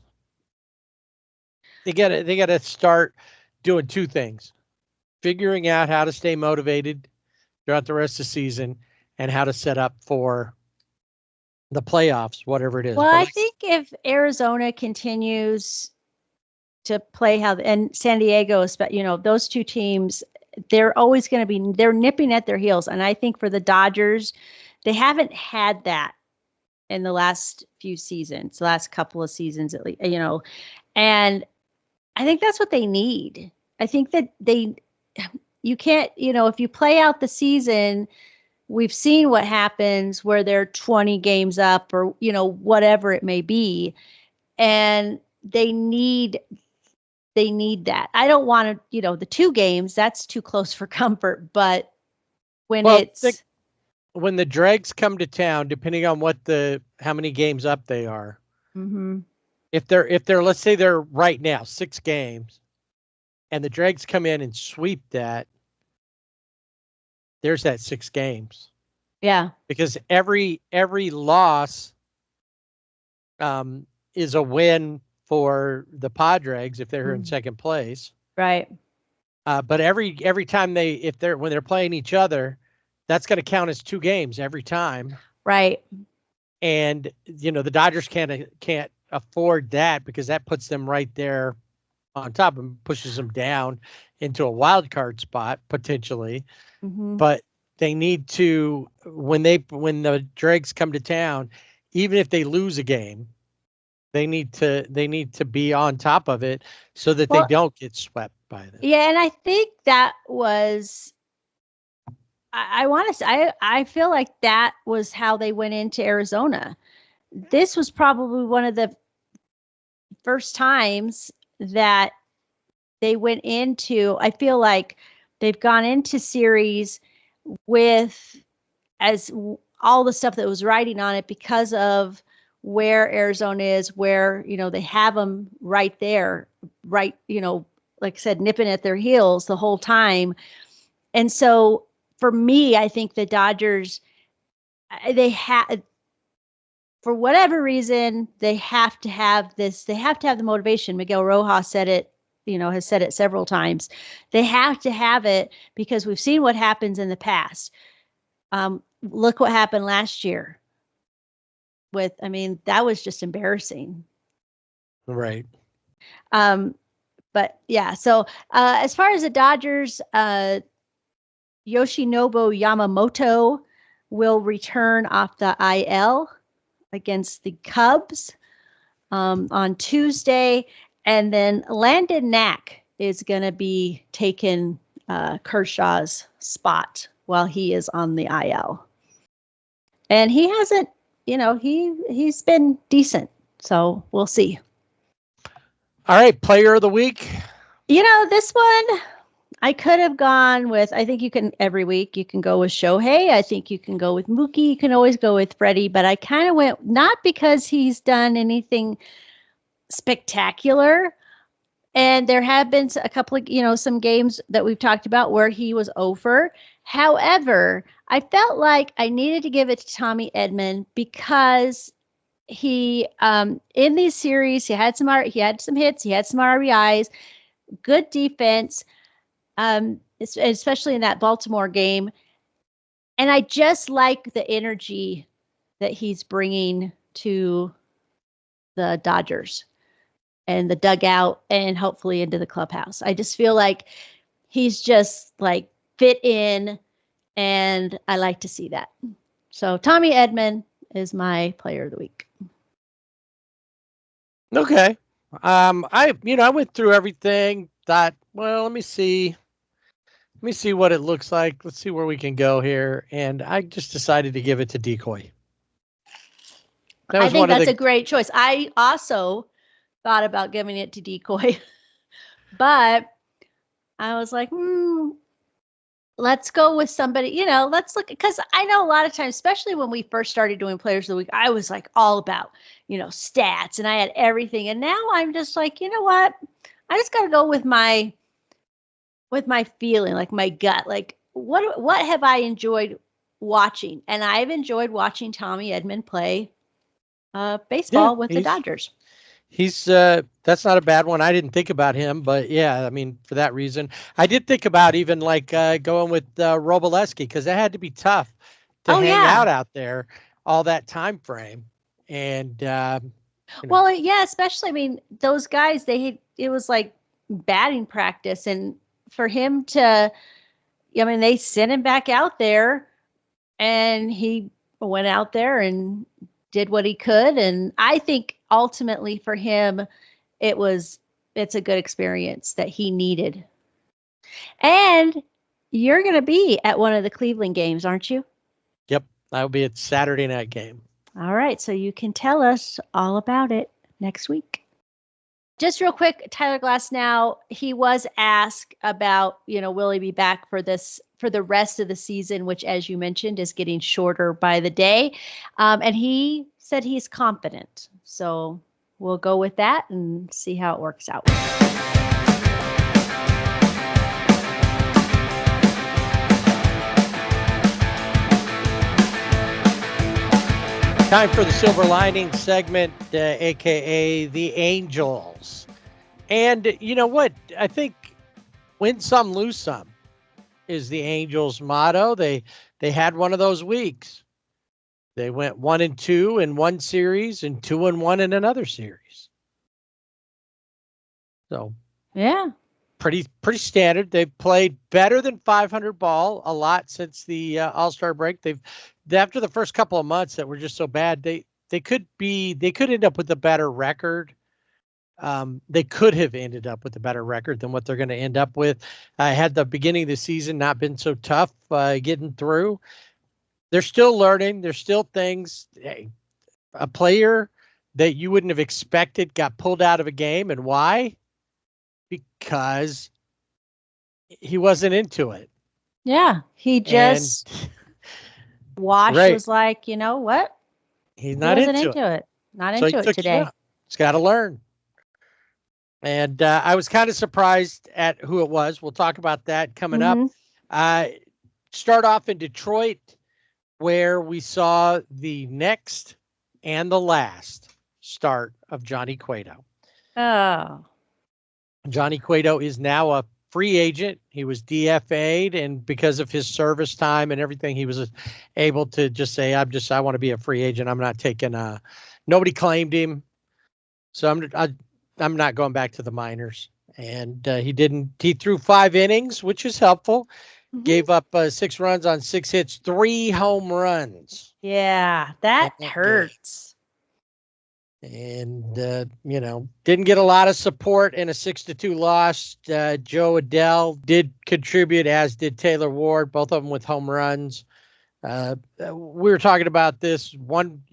They got to start doing 2 things: figuring out how to stay motivated throughout the rest of the season and how to set up for the playoffs, whatever it is.
Well, I think if Arizona continues to play and San Diego, those 2 teams, they're always going to be, they're nipping at their heels. And I think for the Dodgers, they haven't had that in the last few seasons, the last couple of seasons at least, and I think that's what they need. I think that you can't, if you play out the season, we've seen what happens where they're 20 games up or, whatever it may be. And they need that. I don't want to, the 2 games, that's too close for comfort. But when
when the dregs come to town, depending on how many games up they are, if they're, let's say they're right now 6 games and the dregs come in and sweep that, there's that 6 games.
Yeah.
because every loss is a win for the Padres if they're in second place.
Right.
But every time when they're playing each other, that's going to count as 2 games every time.
Right.
And the Dodgers can't afford that, because that puts them right there on top and pushes them down into a wild card spot potentially.
Mm-hmm.
But they need to, when the Dregs come to town, even if they lose a game, they need to be on top of it so that they don't get swept by this.
Yeah, and I think that was, I want to say, I feel like that was how they went into Arizona. This was probably one of the first times that they went into, I feel like they've gone into series with as all the stuff that was riding on it because of where Arizona is, where, they have them right there, right, like I said, nipping at their heels the whole time. And so for me, I think the Dodgers, they had, for whatever reason, they have to have this, they have to have the motivation. Miguel Rojas said it, has said it several times. They have to have it because we've seen what happens in the past. Look what happened last year that was just embarrassing.
Right.
But yeah, so as far as the Dodgers, Yoshinobu Yamamoto will return off the IL against the Cubs on Tuesday. And then Landon Knack is going to be taking Kershaw's spot while he is on the IL. And he hasn't, he's been decent. So we'll see.
All right, player of the week.
This one, I could have gone with, I think you can, every week, you can go with Shohei. I think you can go with Mookie. You can always go with Freddie. But I kind of went, not because he's done anything spectacular. And there have been a couple of, some games that we've talked about where he was over. However, I felt like I needed to give it to Tommy Edman because he, in these series, he had some hits, he had some RBIs, good defense, especially in that Baltimore game. And I just like the energy that he's bringing to the Dodgers and the dugout and hopefully into the clubhouse. I just feel like he's just like fit in, and I like to see that. So Tommy Edman is my player of the week.
Okay. I went through everything, thought, well, let me see what it looks like. Let's see where we can go here. And I just decided to give it to Decoy.
I think that's a great choice. I also thought about giving it to Decoy, but I was like, let's go with somebody, let's look, because I know a lot of times, especially when we first started doing players of the week, I was like all about, stats, and I had everything. And now I'm just like, you know what? I just got to go with my feeling, like my gut, like what have I enjoyed watching? And I've enjoyed watching Tommy Edman play baseball with the Dodgers.
He's that's not a bad one. I didn't think about him, but yeah, for that reason, I did think about even like going with Robleski, because that had to be tough to hang out there all that time frame. And
well, yeah, especially those guys, it was like batting practice, and for him to, they sent him back out there, and he went out there and did what he could. And I think ultimately for him, it's a good experience that he needed. And you're going to be at one of the Cleveland games, aren't you?
Yep. I'll be at Saturday night game.
All right. So you can tell us all about it next week. Just real quick, Tyler Glasnow, he was asked about, will he be back for the rest of the season, which, as you mentioned, is getting shorter by the day. And he said he's confident. So we'll go with that and see how it works out.
Time for the Silver Lining segment, a.k.a. the Angels. And you know what? I think win some, lose some is the Angels' motto. They had one of those weeks. They went 1-2 in one series and 2-1 in another series. So
Yeah.
pretty standard. They've played better than 500 ball a lot since the All-Star break. After the first couple of months that were just so bad, they could end up with a better record. They could have ended up with a better record than what they're going to end up with. Had the beginning of the season not been so tough getting through. They're still learning. There's still things. Hey, a player that you wouldn't have expected got pulled out of a game. And why? Because he wasn't into it.
Yeah. He just Wash
Right.
was like, you know what?
He's
He
not
wasn't
into it.
into it. Not
So he
into it
took you
today.
out. He's got to learn. And I was kind of surprised at who it was. We'll talk about that coming up. Start off in Detroit, where we saw the next and the last start of Johnny Cueto.
Oh.
Johnny Cueto is now a free agent. He was DFA'd, and because of his service time and everything, he was able to just say, I want to be a free agent. I'm not taking nobody claimed him. So I'm not going back to the minors. And he threw 5 innings, which is helpful.
Mhm.
Gave up 6 runs on 6 hits, 3 home runs.
Yeah, that
in that
hurts.
And, didn't get a lot of support in a 6-2 loss. Joe Adele did contribute, as did Taylor Ward, both of them with home runs. We were talking about this 1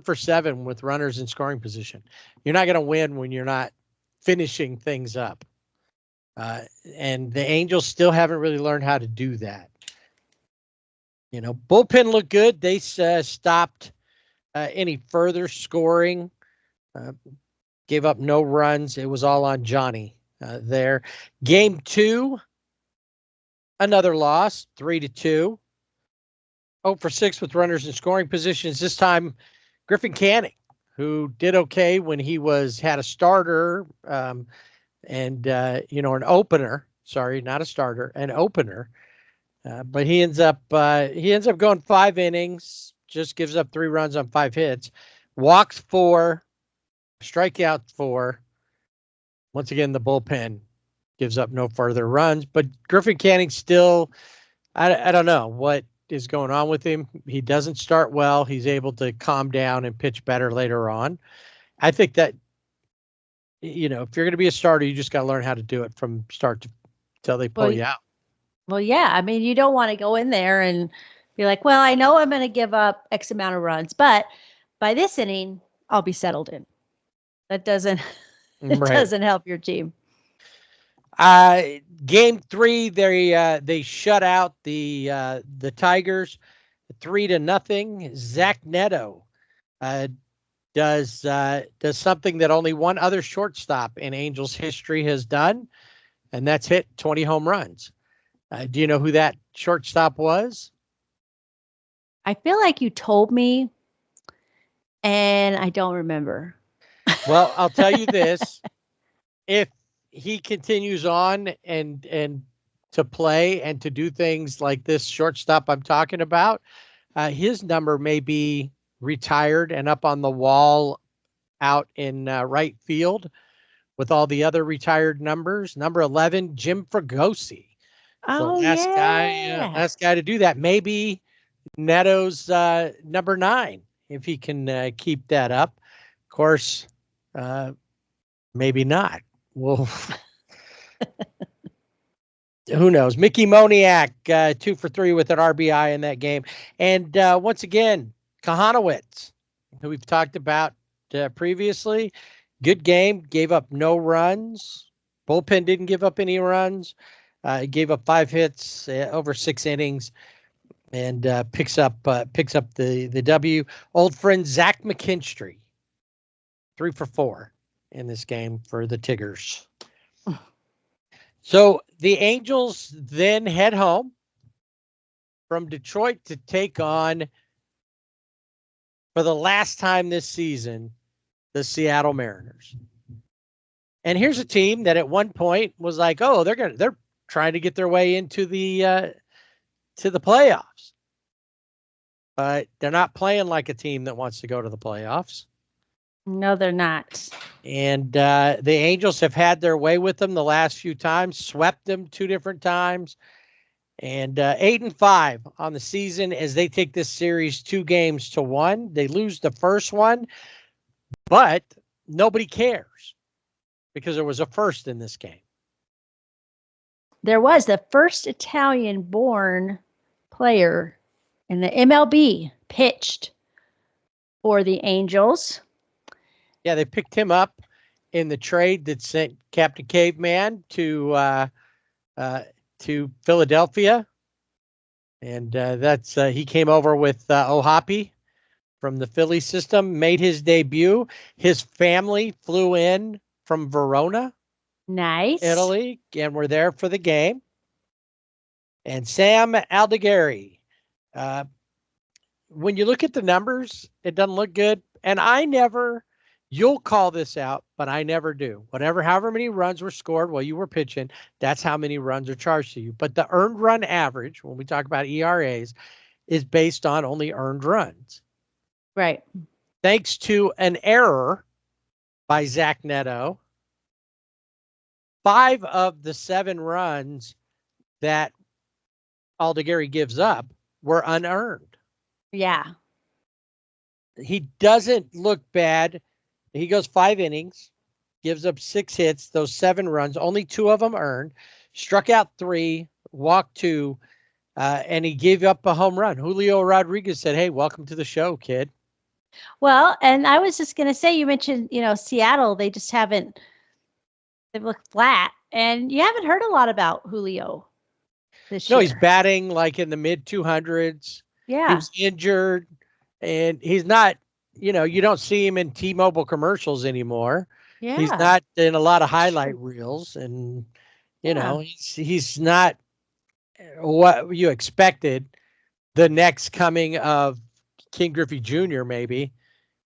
for 7 with runners in scoring position. You're not going to win when you're not finishing things up. And the Angels still haven't really learned how to do that. Bullpen looked good. They stopped any further scoring. Gave up no runs. It was all on Johnny there. Game 2, another loss, 3-2. 0 for 6 with runners in scoring positions. This time, Griffin Canning, who did okay when he had a starter and an opener. Sorry, not a starter, an opener. But he ends up going 5 innings. Just gives up 3 runs on 5 hits. Walks 4. Strikeout 4. Once again, the bullpen gives up no further runs, but Griffin Canning still, I don't know what is going on with him. He doesn't start well. He's able to calm down and pitch better later on. I think that, if you're going to be a starter, you just got to learn how to do it from start to till they pull you out.
Well, yeah. I mean, you don't want to go in there and be like, well, I know I'm going to give up X amount of runs, but by this inning, I'll be settled in. That doesn't help your team.
Game 3, they shut out the Tigers 3-0. Zach Neto does something that only one other shortstop in Angels history has done, and that's hit 20 home runs. Do you know who that shortstop was?
I feel like you told me, and I don't remember.
Well, I'll tell you this. If he continues on and to play and to do things like this shortstop I'm talking about, his number may be retired and up on the wall out in right field with all the other retired numbers. Number 11, Jim Fregosi.
Oh,
last guy to do that. Maybe Neto's number 9, if he can keep that up. Of course, maybe not. Well, who knows? Mickey Moniak, 2 for 3 with an RBI in that game. And once again, Kahanowitz, who we've talked about previously, good game, gave up no runs. Bullpen didn't give up any runs. Gave up 5 hits over 6 innings, and picks up the W. Old friend Zach McKinstry, 3 for 4 in this game for the Tigers. So the Angels then head home from Detroit to take on for the last time this season, the Seattle Mariners. And here's a team that at one point was like, oh, they're trying to get their way into the playoffs. But they're not playing like a team that wants to go to the playoffs.
No, they're not.
And the Angels have had their way with them the last few times, swept them 2 different times. And 8-5 on the season as they take this series 2-1. They lose the first one, but nobody cares because there was a first in this game.
There was the first Italian-born player in the MLB pitched for the Angels.
Yeah, they picked him up in the trade that sent Captain Caveman to Philadelphia. And that's he came over with Ohapi from the Philly system, made his debut. His family flew in from Verona,
Nice.
Italy, and were there for the game. And Sam Aldegheri, when you look at the numbers, it doesn't look good. And you'll call this out, but I never do. However many runs were scored while you were pitching, that's how many runs are charged to you. But the earned run average, when we talk about ERAs, is based on only earned runs.
Right.
Thanks to an error by Zach Neto, 5 of the 7 runs that Aldegheri gives up were unearned.
Yeah.
He doesn't look bad. He goes 5 innings, gives up 6 hits, those 7 runs, only 2 of them earned, struck out 3, walked 2, and he gave up a home run. Julio Rodriguez said, hey, welcome to the show, kid.
Well, and I was just going to say, you mentioned, Seattle, they look flat, and you haven't heard a lot about Julio this year.
No, he's batting like in the mid 200s.
Yeah.
He was injured, and he's not, you don't see him in T-Mobile commercials anymore.
Yeah.
He's not in a lot of highlight reels, and, he's not what you expected, the next coming of King Griffey Jr. maybe.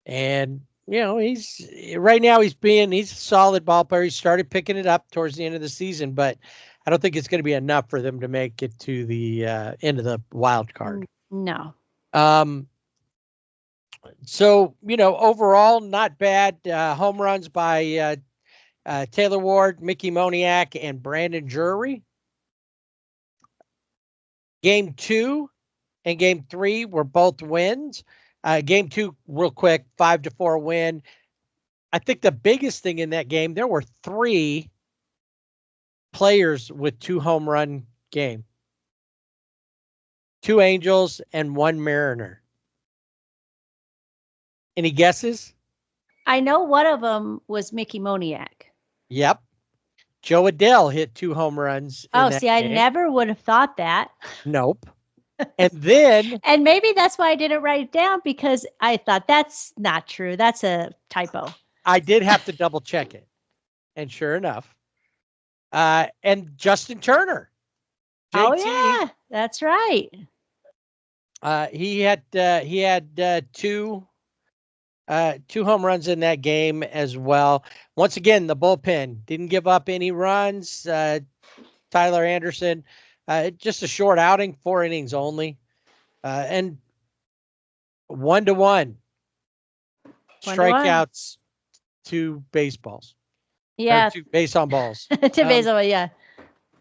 And, he's a solid ball player. He started picking it up towards the end of the season, but I don't think it's going to be enough for them to make it to the end of the wild card.
No.
So, overall, not bad. Home runs by Taylor Ward, Mickey Moniak, and Brandon Drury. Game 2 and Game 3 were both wins. Game 2, real quick, 5-4 win. I think the biggest thing in that game, there were 3 players with 2 home run game. 2 Angels and 1 Mariner. Any guesses?
I know one of them was Mickey Moniak.
Yep. Joe Adele hit 2 home runs.
Oh, see, I never would have thought that.
Nope. And then...
and maybe that's why I didn't write it down, because I thought that's not true. That's a typo.
I did have to double check it. And sure enough. And Justin Turner. JT,
oh, yeah. That's right.
He had 2 home runs in that game as well. Once again, the bullpen didn't give up any runs. Tyler Anderson, just a short outing, 4 innings only, and 1-1 strikeouts, 2 baseballs.
Yeah,
2 base on balls.
2 base on, yeah.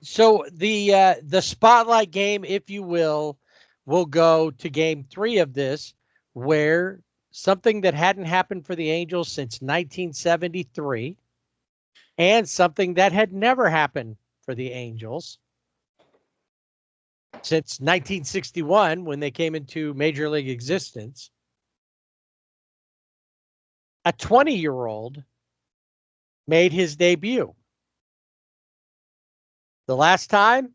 So the spotlight game, if you will go to Game 3 of this, where something that hadn't happened for the Angels since 1973, and something that had never happened for the Angels since 1961, when they came into Major League existence. A 20-year-old made his debut. The last time,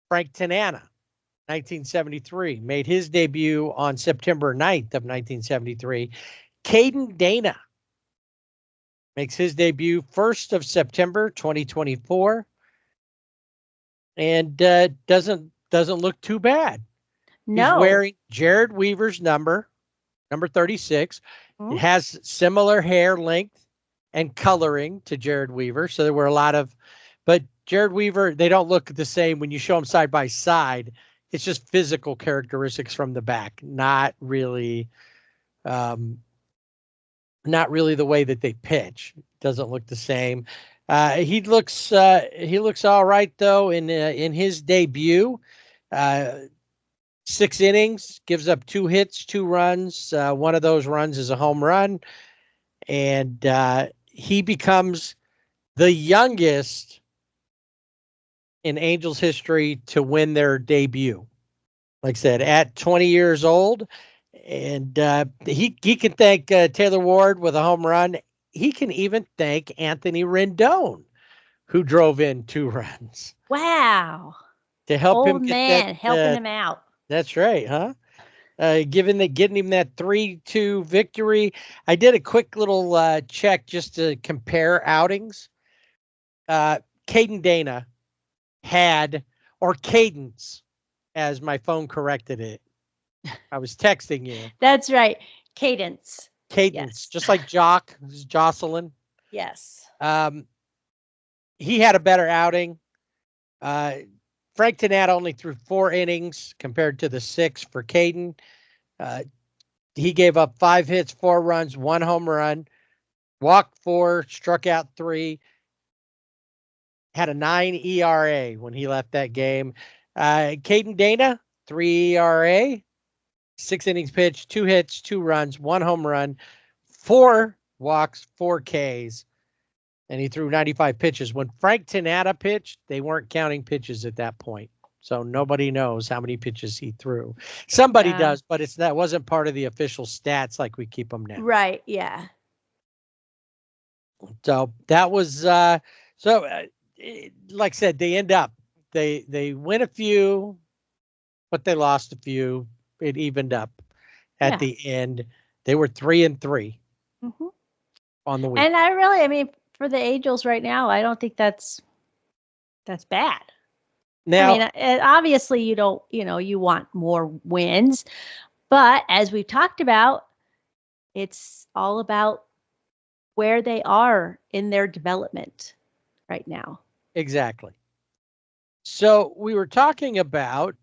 Frank Tanana, 1973, made his debut on September 9th of 1973. Caden Dana makes his debut 1st of September 2024, and doesn't look too bad.
No.
He's wearing Jared Weaver's number, number 36.
Mhm.
It has similar hair length and coloring to Jared Weaver. So there were a lot of, but Jared Weaver, they don't look the same when you show them side by side. It's just physical characteristics from the back, not really the way that they pitch. Doesn't look the same. He looks all right though in his debut. 6 innings, gives up 2 hits, 2 runs. One of those runs is a home run, and he becomes the youngest in Angels history to win their debut. Like I said, at 20 years old, and he can thank Taylor Ward with a home run. He can even thank Anthony Rendon, who drove in 2 runs.
Wow.
To help him
Old
get
man helping
that.
him out.
That's right, huh? Getting him that 3-2 victory. I did a quick little check just to compare outings. Caden Dana had, or Cadence, as my phone corrected it. I was texting you.
That's right. Cadence.
Cadence,
Yes.
just like Jocelyn.
Yes.
He had a better outing. Frank Tanat only threw 4 innings compared to the 6 for Caden. He gave up 5 hits, 4 runs, 1 home run, walked 4, struck out 3, had a 9 ERA when he left that game. Caden Dana, 3 ERA, 6 innings pitched, 2 hits, 2 runs, 1 home run, 4 walks, 4 Ks, and he threw 95 pitches. When Frank Tanata pitched, they weren't counting pitches at that point. So nobody knows how many pitches he threw. Somebody does, but that wasn't part of the official stats like we keep them now.
Right. Yeah.
So that was like I said, they end up they win a few, but they lost a few. It evened up at the end. They were 3-3 on the week.
And I mean, for the Angels right now, I don't think that's bad.
Now,
I mean, obviously you don't, you want more wins, but as we've talked about, it's all about where they are in their development right now.
Exactly. So we were talking about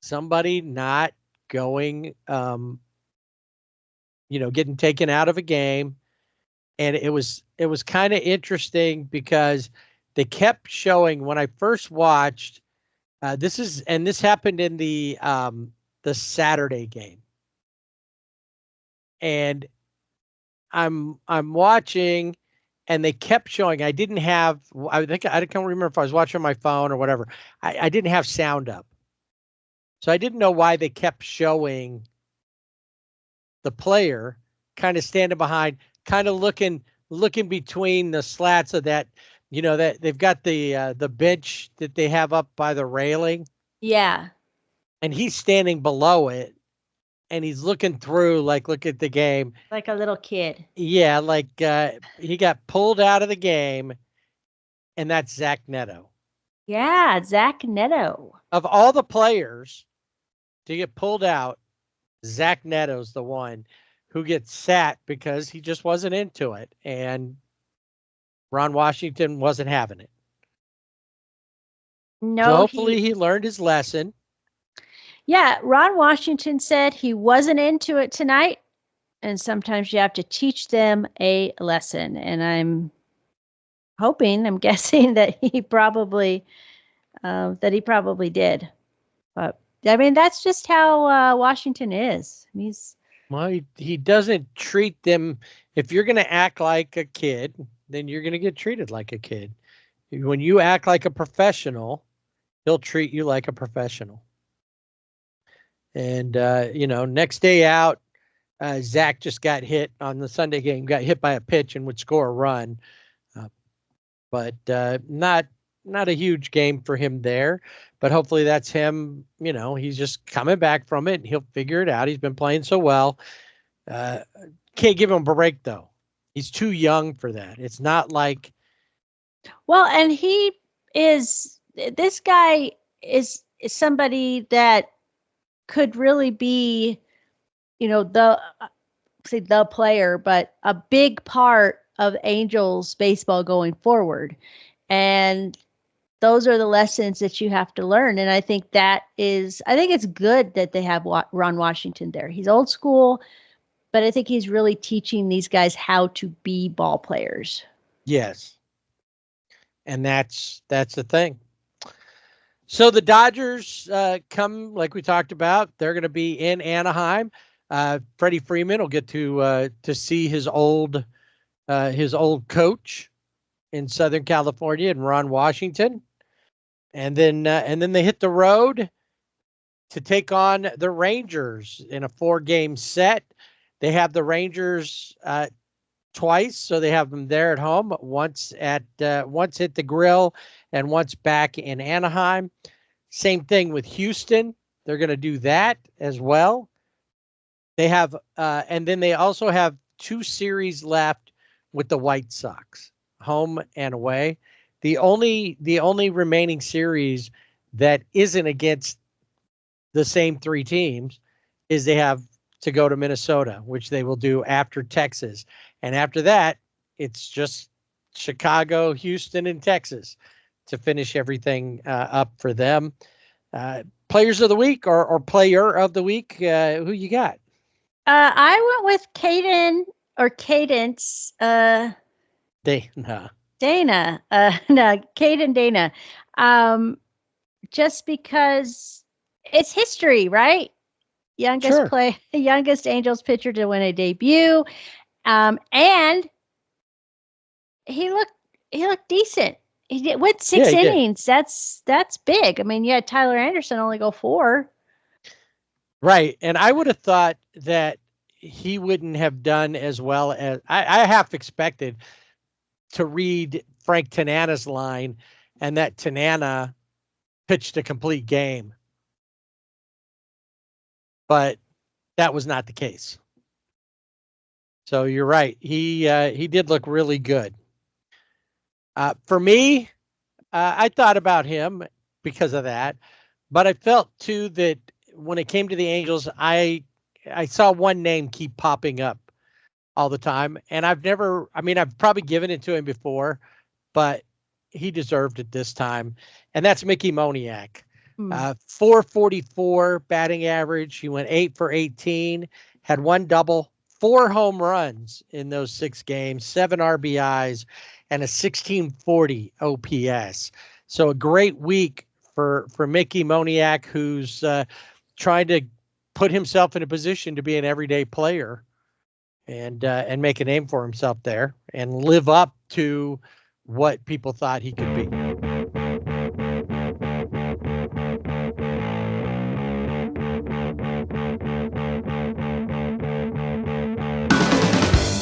somebody not going, getting taken out of a game. And it was kind of interesting because they kept showing when I first watched, this happened in the Saturday game. And I'm watching, and they kept showing. I can't remember if I was watching on my phone or whatever. I didn't have sound up, so I didn't know why they kept showing the player kind of standing behind, kind of looking between the slats of that. That they've got the bench that they have up by the railing.
Yeah.
And he's standing below it. And he's looking through, look at the game.
Like a little kid.
Yeah, he got pulled out of the game, and that's Zach Neto.
Yeah, Zach Neto.
Of all the players to get pulled out, Zach Neto's the one who gets sat because he just wasn't into it. And Ron Washington wasn't having it.
No,
so hopefully he learned his lesson.
Yeah, Ron Washington said he wasn't into it tonight, and sometimes you have to teach them a lesson. And I'm guessing that he probably did. But I mean, that's just how Washington is.
He doesn't treat them. If you're going to act like a kid, then you're going to get treated like a kid. When you act like a professional, he'll treat you like a professional. And, next day out, Zach just got hit on the Sunday game, got hit by a pitch and would score a run. But not a huge game for him there. But hopefully that's him. He's just coming back from it. He'll figure it out. He's been playing so well. Can't give him a break, though. He's too young for that. It's not like.
Well, and this guy is somebody that could really be say the player, but a big part of Angels baseball going forward. And those are the lessons that you have to learn. And I think it's good that they have Ron Washington there. He's old school, but I think he's really teaching these guys how to be ball players.
Yes. And that's the thing. So the Dodgers come, like we talked about, they're going to be in Anaheim. Freddie Freeman will get to see his old coach in Southern California and Ron Washington. And then they hit the road to take on the Rangers in a 4-game set. They have the Rangers twice, so they have them there at home. Once hit the Grill, and once back in Anaheim. Same thing with Houston. They're going to do that as well. They have, and then they also have 2 series left with the White Sox, home and away. The only remaining series that isn't against the same 3 teams is they have to go to Minnesota, which they will do after Texas. And after that, it's just Chicago, Houston, and Texas to finish everything up for them. Players of the week or player of the week, who you got?
I went with Cadence. Dana. Caden Dana. Just because it's history, right? Youngest Angels pitcher to win a debut. And he looked decent. He went 6 innings. That's big. I mean, yeah, Tyler Anderson only go 4.
Right. And I would have thought that he wouldn't have done as well as I half expected to read Frank Tanana's line, and that Tanana pitched a complete game. But that was not the case. So you're right. He did look really good. For me, I thought about him because of that, but I felt too that when it came to the Angels, I saw one name keep popping up all the time, and I've probably given it to him before, but he deserved it this time, and that's Mickey Moniak. 444 batting average. He went 8 for 18, had 1 double, 4 home runs in those 6 games, 7 RBIs, and a 1640 OPS. So a great week for Mickey Moniak, who's trying to put himself in a position to be an everyday player and make a name for himself there and live up to what people thought he could be.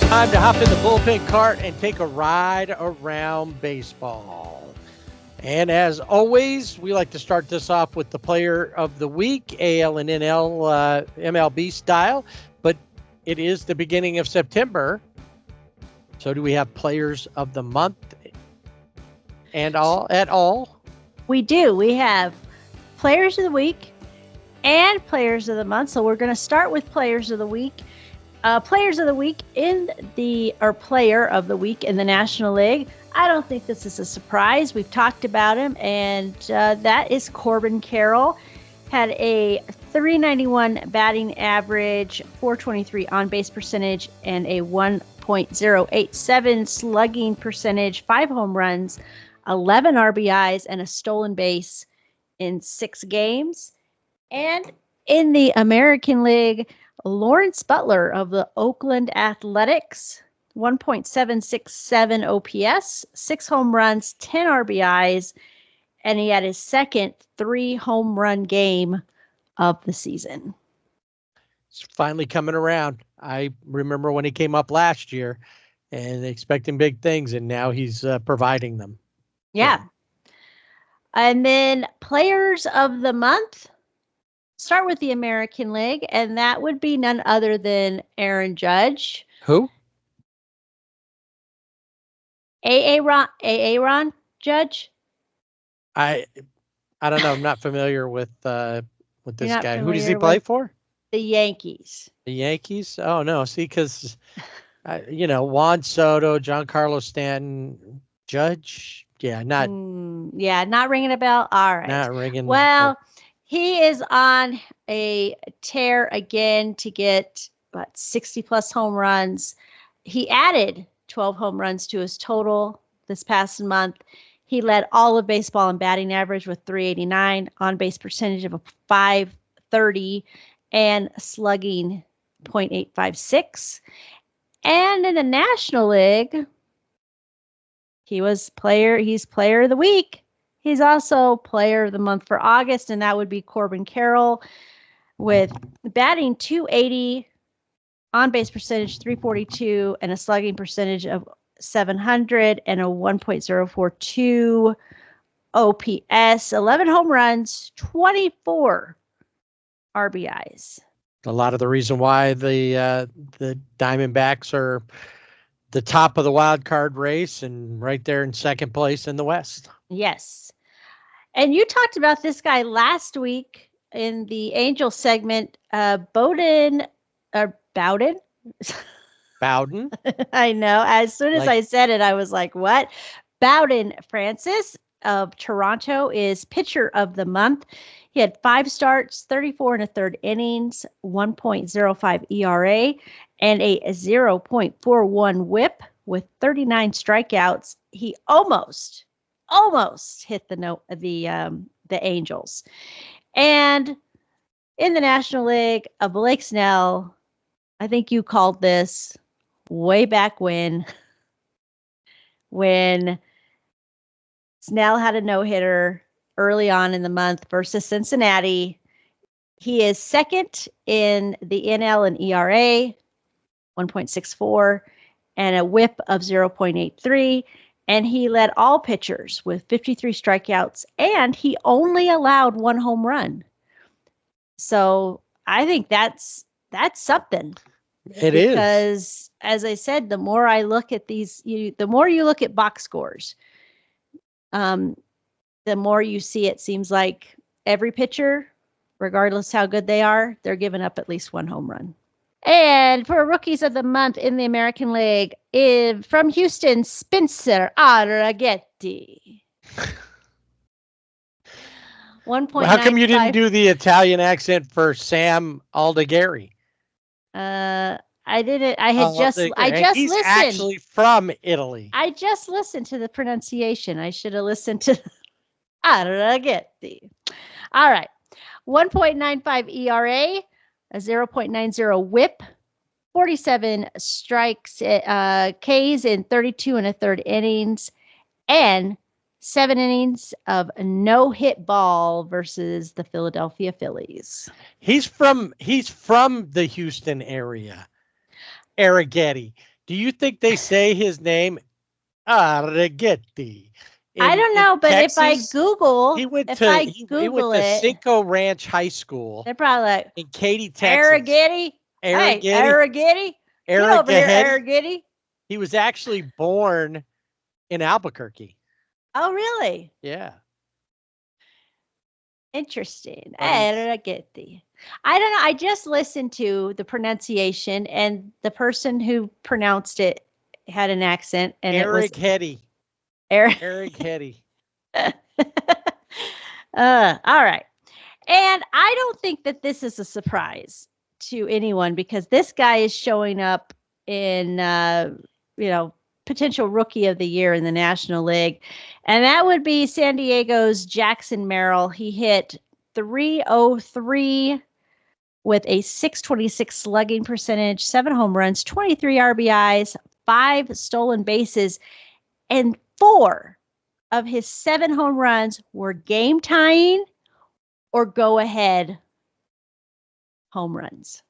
Time to hop in the bullpen cart and take a ride around baseball. And as always, we like to start this off with the player of the week, AL and NL MLB style, but it is the beginning of September. So do we have players of the month and all?
We do. We have players of the week and players of the month. So we're going to start with players of the week. Players of the week player of the week in the National League. I don't think this is a surprise. We've talked about him, and that is Corbin Carroll. Had a 391 batting average, 423 on-base percentage, and a 1.087 slugging percentage, 5 home runs, 11 RBIs, and a stolen base in 6 games. And in the American League, Lawrence Butler of the Oakland Athletics, 1.767 OPS, 6 home runs, 10 RBIs, and he had his second 3 home run game of the season.
It's finally coming around. I remember when he came up last year and expecting big things, and now he's providing them.
Yeah. And then players of the month. Start with the American League, and that would be none other than Aaron Judge.
Who?
Aaron Judge.
I don't know. I'm not familiar with this guy. Who does he
familiar
play
with-
for?
The Yankees.
The Yankees? Oh, no. See, because, Juan Soto, Giancarlo Stanton, Judge. Yeah, not
Not ringing a bell. All right.
not ringing.
Well, he is on a tear again to get 60 plus home runs. He added 12 home runs to his total this past month. He led all of baseball in batting average with 389, on base percentage of a 530, and slugging .856. And in the National League, he's player of the week. He's also player of the month for August, and that would be Corbin Carroll with batting 280, on base percentage 342, and a slugging percentage of 700 and a 1.042 OPS, 11 home runs, 24 RBIs.
A lot of the reason why the Diamondbacks are the top of the wild card race and right there in second place in the West.
Yes. And you talked about this guy last week in the Angel segment, Bowden.
Bowden.
I know. As soon as
Like-
I said it, I was like, what? Bowden Francis of Toronto is pitcher of the month. He had 5 starts, 34 and a third innings, 1.05 ERA, and a 0.41 whip with 39 strikeouts. He almost hit the Angels. And in the National League, Blake Snell, I think you called this way back when Snell had a no-hitter early on in the month versus Cincinnati. He is second in the NL in ERA, 1.64, and a whip of 0.83. And he led all pitchers with 53 strikeouts, and he only allowed 1 home run. So I think that's something.
It is.
Because, as I said, the more I look at these, the more you look at box scores, the more you see it seems like every pitcher, regardless how good they are, they're giving up at least 1 home run. And for rookies of the month in the American League, from Houston, Spencer Arrighetti. 1.95.
How come you didn't do the Italian accent for Sam Aldegheri?
I didn't. I just
He's
listened.
actually from Italy.
I just listened to the pronunciation. I should have listened to Arrighetti. All right. 1.95 ERA, a 0.90 whip, 47 strikes, Ks in 32 and a third innings, and 7 innings of no hit ball versus the Philadelphia Phillies.
He's from the Houston area. Arrighetti. Do you think they say his name Arrighetti?
I don't know, but
Texas,
if I Google,
he went
if
to
I
he
Google
went to
it,
Cinco Ranch High School
they're probably like,
in Katy, Texas.
Arrighetti. Hey, Arrighetti. Get over here, Arrighetti.
He was actually born in Albuquerque.
Oh, really?
Yeah.
Interesting. Arrighetti. I don't know. I just listened to the pronunciation, and the person who pronounced it had an accent, and
Eric Hetty.
Eric
Hetty.
All right. And I don't think that this is a surprise to anyone because this guy is showing up in, potential rookie of the year in the National League. And that would be San Diego's Jackson Merrill. He hit .303 with a .626 slugging percentage, 7 home runs, 23 RBIs, 5 stolen bases, and 4 of his 7 home runs were game tying or go ahead home runs.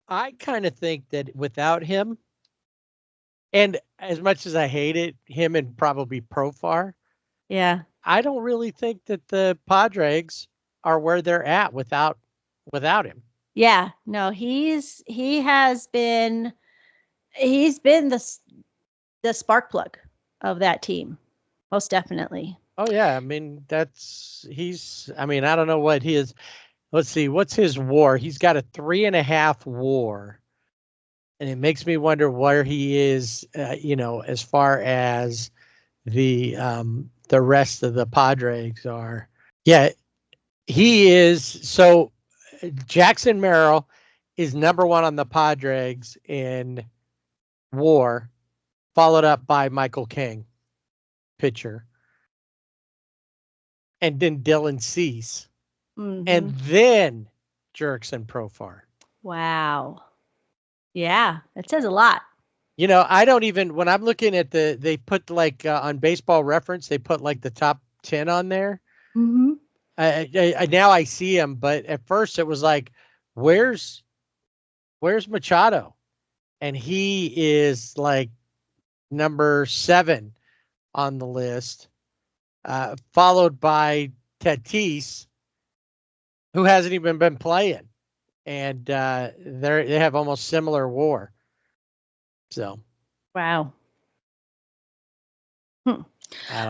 I kind of think that without him, and as much as I hated him and probably Profar,
Yeah.
I don't really think that the Padres are where they're at without him.
Yeah. No, he's been the spark plug of that team. Most definitely.
Oh yeah, I mean I don't know what Let's see, what's his WAR? He's got a 3.5 WAR, and it makes me wonder where he is. As far as the rest of the Padres are. Yeah, he is. So Jackson Merrill is number one on the Padres in WAR, followed up by Michael King, pitcher, and then Dylan Cease, and then Jurickson Profar.
Wow. Yeah, that says a lot.
I don't even, when I'm looking at they put like on Baseball Reference, they put like the top 10 on there.
Mm-hmm.
Now I see him, but at first it was like, where's Machado? And he is like number 7 on the list, followed by Tatis, who hasn't even been playing, and they have almost similar WAR. So,
wow.
I don't know.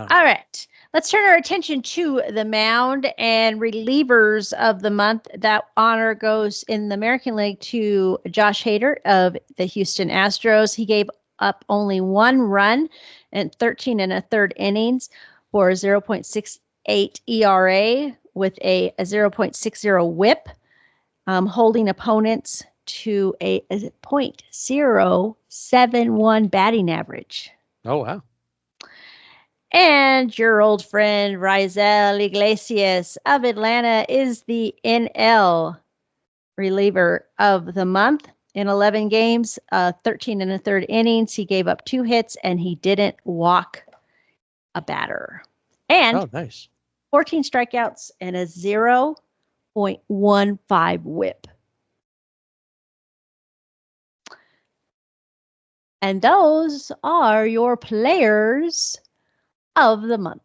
All right. Let's turn our attention to the mound and relievers of the month. That honor goes in the American League to Josh Hader of the Houston Astros. He gave up only 1 run in 13 1/3 innings for a 0.68 ERA with a 0.60 whip, holding opponents to a 0.071 batting average.
Oh, wow.
And your old friend Raisel Iglesias of Atlanta is the NL reliever of the month. In 11 games, 13 1/3 innings, he gave up 2 hits and he didn't walk a batter. And
nice.
14 strikeouts and a 0.15 whip. And those are your players of the month.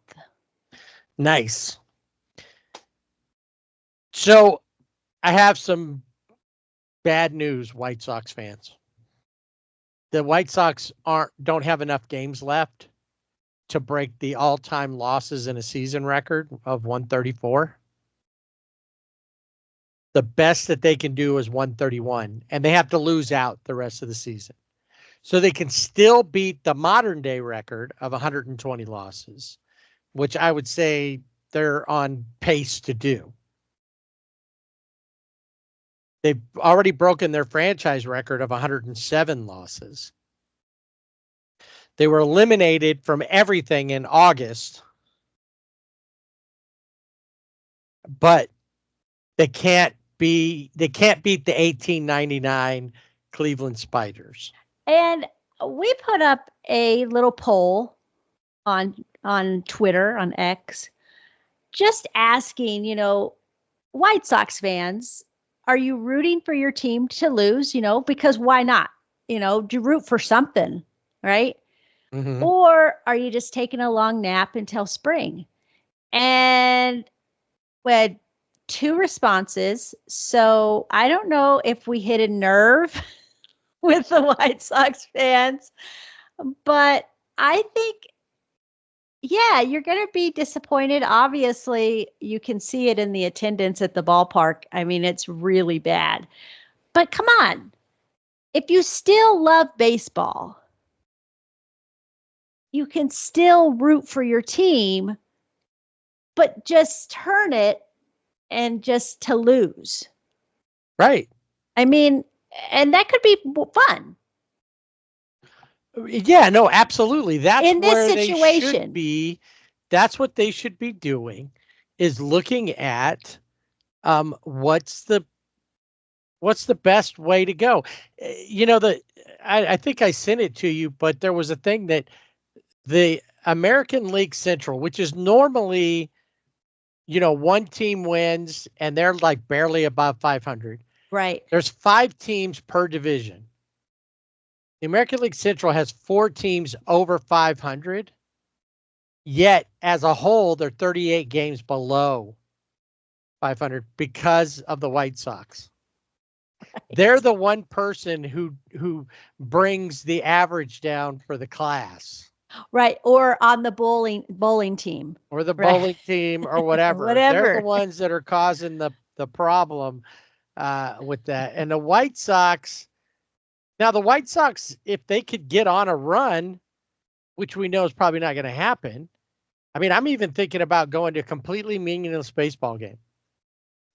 Nice. So I have some bad news, White Sox fans. The White Sox don't have enough games left to break the all-time losses in a season record of 134. The best that they can do is 131, and they have to lose out the rest of the season. So they can still beat the modern day record of 120 losses, which I would say they're on pace to do. They've already broken their franchise record of 107 losses. They were eliminated from everything in August, but they can't beat the 1899 Cleveland Spiders.
And we put up a little poll on Twitter, on X, just asking, White Sox fans, are you rooting for your team to lose? Because why not? Do you root for something, right?
Mm-hmm.
Or are you just taking a long nap until spring? And we had 2 responses. So I don't know if we hit a nerve with the White Sox fans, but I think, yeah, you're going to be disappointed. Obviously, you can see it in the attendance at the ballpark. I mean, it's really bad. But come on. If you still love baseball, you can still root for your team, but just turn it and just to lose.
Right.
I mean, and that could be fun.
Yeah, no, absolutely. That's
in this
where
situation.
They should be. That's what they should be doing, is looking at what's the best way to go. I think I sent it to you, but there was a thing that the American League Central, which is normally, one team wins and they're like barely above 500.
Right.
There's 5 teams per division. The American League Central has 4 teams over 500. Yet, as a whole, they're 38 games below 500 because of the White Sox. Right. They're the one person who brings the average down for the class.
Right. Or on the bowling team.
Or the bowling team or whatever.
Whatever.
They're the ones that are causing the the problem with that. And the White Sox, now the White Sox, if they could get on a run, which we know is probably not going to happen. I mean, I'm even thinking about going to a completely meaningless baseball game.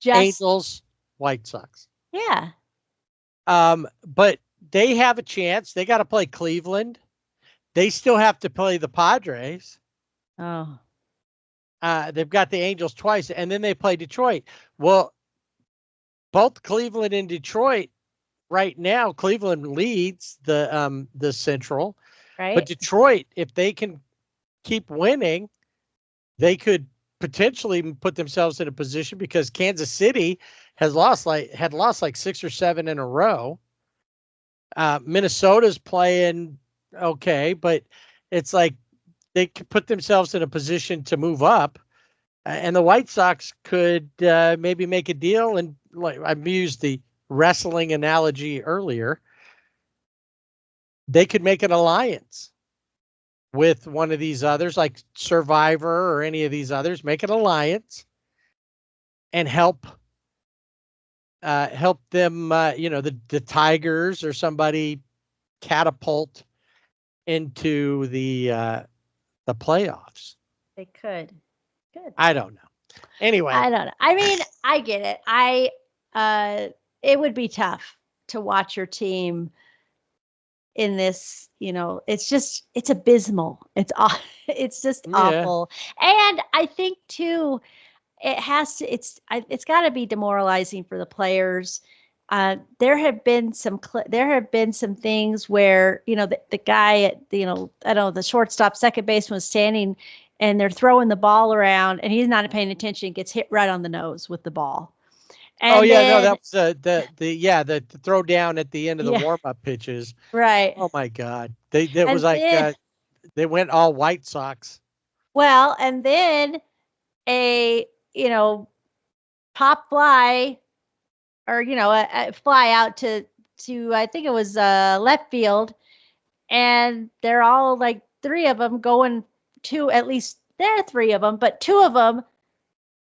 Just
Angels, White Sox.
yeah.
But they have a chance. They got to play Cleveland. They still have to play the Padres.
Oh.
They've got the Angels twice, and then they play Detroit. Well, both Cleveland and Detroit right now, Cleveland leads the Central,
Right.
but Detroit, if they can keep winning, they could potentially put themselves in a position because Kansas City had lost like 6 or 7 in a row. Minnesota's playing okay, but it's like they could put themselves in a position to move up, and the White Sox could maybe make a deal. And like I used the wrestling analogy earlier, they could make an alliance with one of these others, like Survivor or any of these others, make an alliance and help them, the Tigers or somebody catapult into the playoffs.
They could. Good.
I don't know. Anyway,
I don't know. I mean, I get it. It would be tough to watch your team in this, it's abysmal. It's just awful. And I think too, it's got to be demoralizing for the players. There have been some things where, the guy at, I don't know, the shortstop, second baseman was standing and they're throwing the ball around and he's not paying attention, gets hit right on the nose with the ball. And
that was the throw down at the end of the warm-up pitches.
Right.
Oh my God. They went all White Sox.
Well, and then a pop fly or a fly out to I think it was left field, and they're all like 3 of them going to, at least there are 3 of them, but 2 of them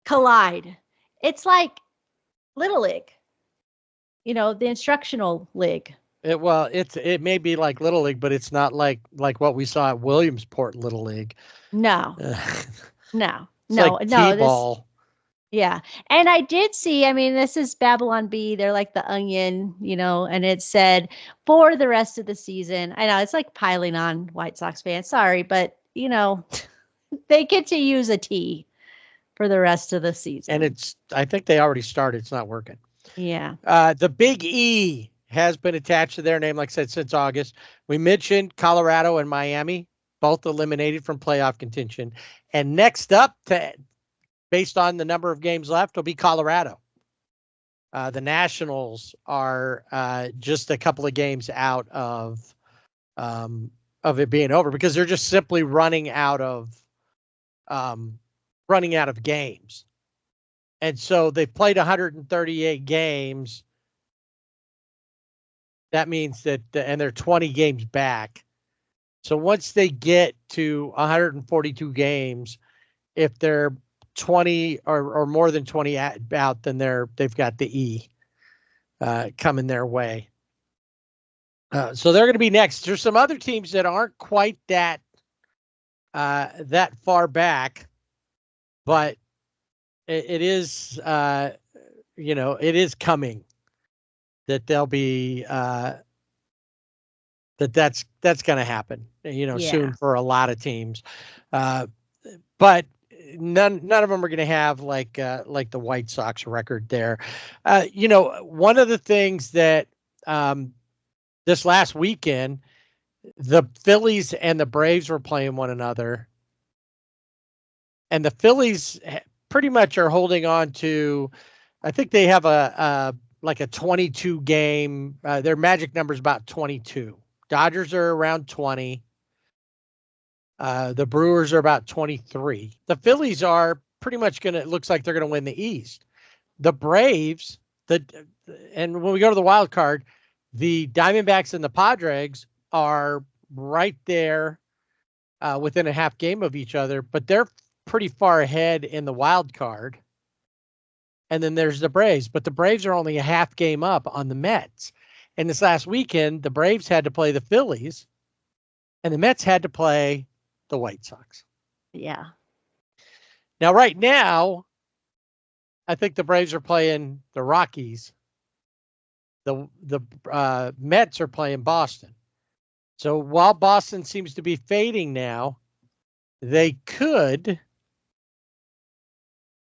collide. It's like Little League, the instructional league.
It may be like Little League, but it's not like what we saw at Williamsport Little League.
No.
No.
Like
T-ball.
Yeah. And I did see, this is Babylon Bee. They're like the Onion, and it said for the rest of the season. I know it's like piling on White Sox fans. Sorry, but they get to use a T for the rest of the season.
And I think they already started. It's not working.
Yeah.
The Big E has been attached to their name, like I said, since August. We mentioned Colorado and Miami, both eliminated from playoff contention. And next up, based on the number of games left, will be Colorado. The Nationals are just a couple of games out of it being over because they're just simply running out of games. And so they've played 138 games. That means that, and they're 20 games back. So once they get to 142 games, if they're 20 or more than 20 out, then they've got the E coming their way. So they're going to be next. There's some other teams that aren't quite that far back, but it is it is coming that they'll be that's going to happen soon for a lot of teams, but none of them are going to have like the White Sox record there. One of the things that this last weekend, the Phillies and the Braves were playing one another, and the Phillies pretty much are holding on to, I think they have a 22 game, their magic number is about 22. Dodgers are around 20. The Brewers are about 23. The Phillies are pretty much looks like they're going to win the East. The Braves, and when we go to the wild card, the Diamondbacks and the Padres are right there within a half game of each other, but they're pretty far ahead in the wild card. and then there's the Braves. But the Braves are only a half game up on the Mets. And this last weekend, the Braves had to play the Phillies, and the Mets had to play the White Sox.
Yeah.
Now, right now, I think the Braves are playing the Rockies. The Mets are playing Boston. So while Boston seems to be fading now, they could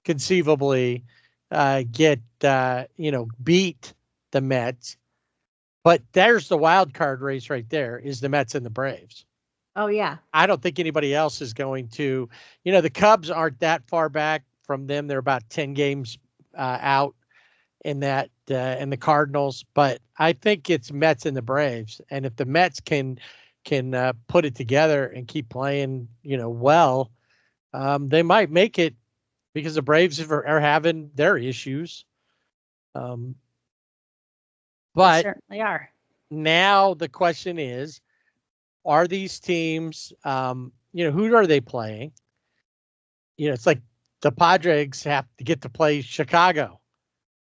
conceivably beat the Mets. But there's the wild card race right there, is the Mets and the Braves.
Oh, yeah.
I don't think anybody else is going to, the Cubs aren't that far back from them. They're about 10 games out in that, and the Cardinals, but I think it's Mets and the Braves. And if the Mets can put it together and keep playing, well, they might make it, because the Braves are having their issues.
They
But
certainly are.
now the question is, are these teams, who are they playing? It's like the Padres have to get to play Chicago.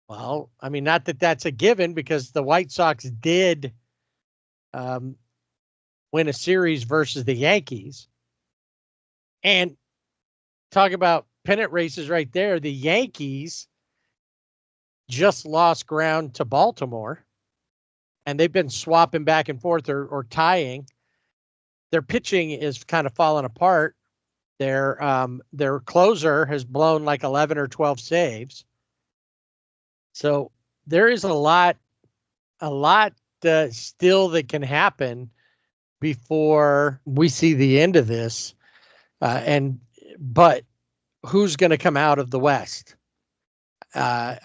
Well, I mean, not that that's a given, because the White Sox did win a series versus the Yankees. And talk about pennant races right there. The Yankees just lost ground to Baltimore, and they've been swapping back and forth or tying. Their pitching is kind of falling apart. Their closer has blown like 11 or 12 saves. So there is a lot still that can happen before we see the end of this. But who's going to come out of the West? The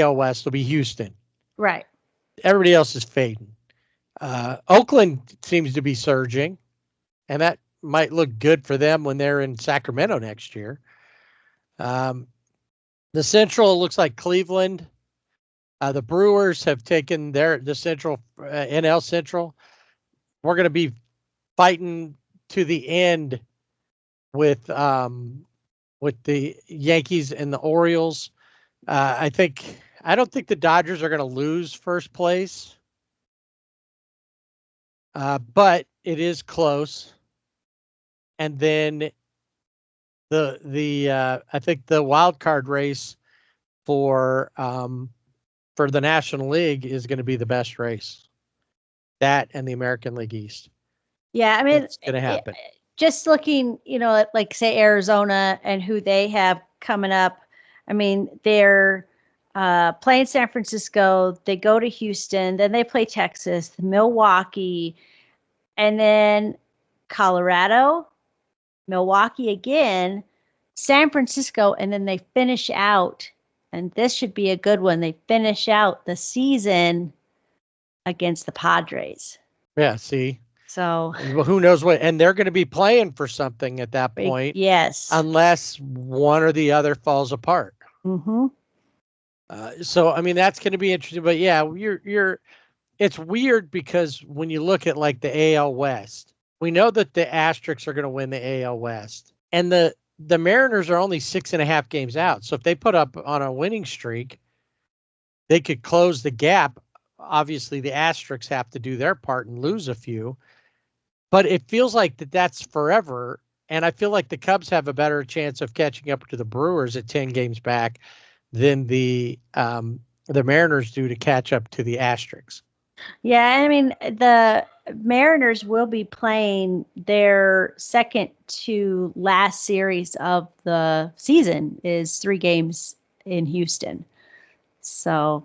AL West will be Houston.
Right.
Everybody else is fading. Oakland seems to be surging, and that might look good for them when they're in Sacramento next year. The Central looks like Cleveland. The Brewers have taken the Central, NL Central. We're going to be fighting to the end with the Yankees and the Orioles. I don't think the Dodgers are going to lose first place, but it is close. And then I think the wild card race for the National League is going to be the best race. That and the American League East.
Yeah, I mean,
it's going to happen.
Just looking, at, like, say, Arizona and who they have coming up. I mean, they're playing San Francisco. They go to Houston. Then they play Texas, Milwaukee, and then Colorado, Milwaukee again, San Francisco, and then they finish out. And this should be a good one. They finish out the season against the Padres.
Yeah, see.
So,
well, who knows what? And they're going to be playing for something at that point.
Yes.
Unless one or the other falls apart.
Mm-hmm.
So, I mean, that's going to be interesting. But yeah, it's weird, because when you look at like the AL West, we know that the Asterisks are going to win the AL West, and the Mariners are only 6.5 games out. So if they put up on a winning streak, they could close the gap. Obviously, the Asterisks have to do their part and lose a few, but it feels like that's forever. And I feel like the Cubs have a better chance of catching up to the Brewers at 10 games back than the Mariners do to catch up to the Asterisks.
Yeah, I mean, the Mariners will be playing their second to last series of the season is 3 games in Houston. So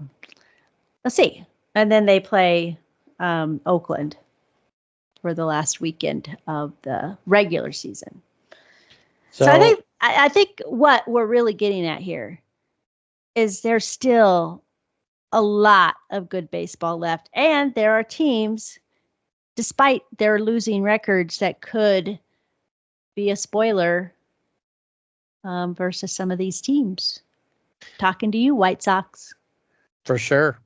let's see. And then they play Oakland for the last weekend of the regular season. So I think what we're really getting at here is there's still a lot of good baseball left. And there are teams, despite their losing records, that could be a spoiler versus some of these teams. Talking to you, White Sox.
For sure.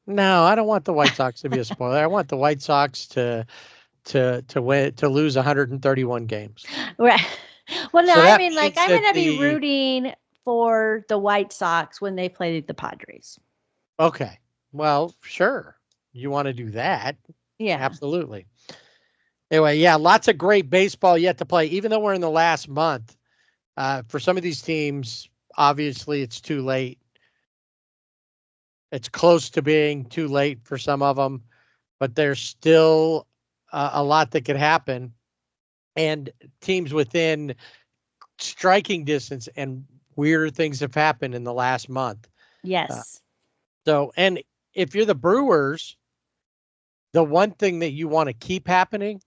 No, I don't want the White Sox to be a spoiler. I want the White Sox to lose 131 games.
Right. Well, no,
So
I
that
mean, like,
means
I'm
that
going to be rooting for the White Sox when they played the Padres.
Okay. Well, sure. You want to do that?
Yeah.
Absolutely. Anyway, yeah, lots of great baseball yet to play. Even though we're in the last month, for some of these teams, obviously it's too late. It's close to being too late for some of them, but there's still a lot that could happen. And teams within striking distance, and weird things have happened in the last month.
Yes.
And if you're the Brewers, the one thing that you want to keep happening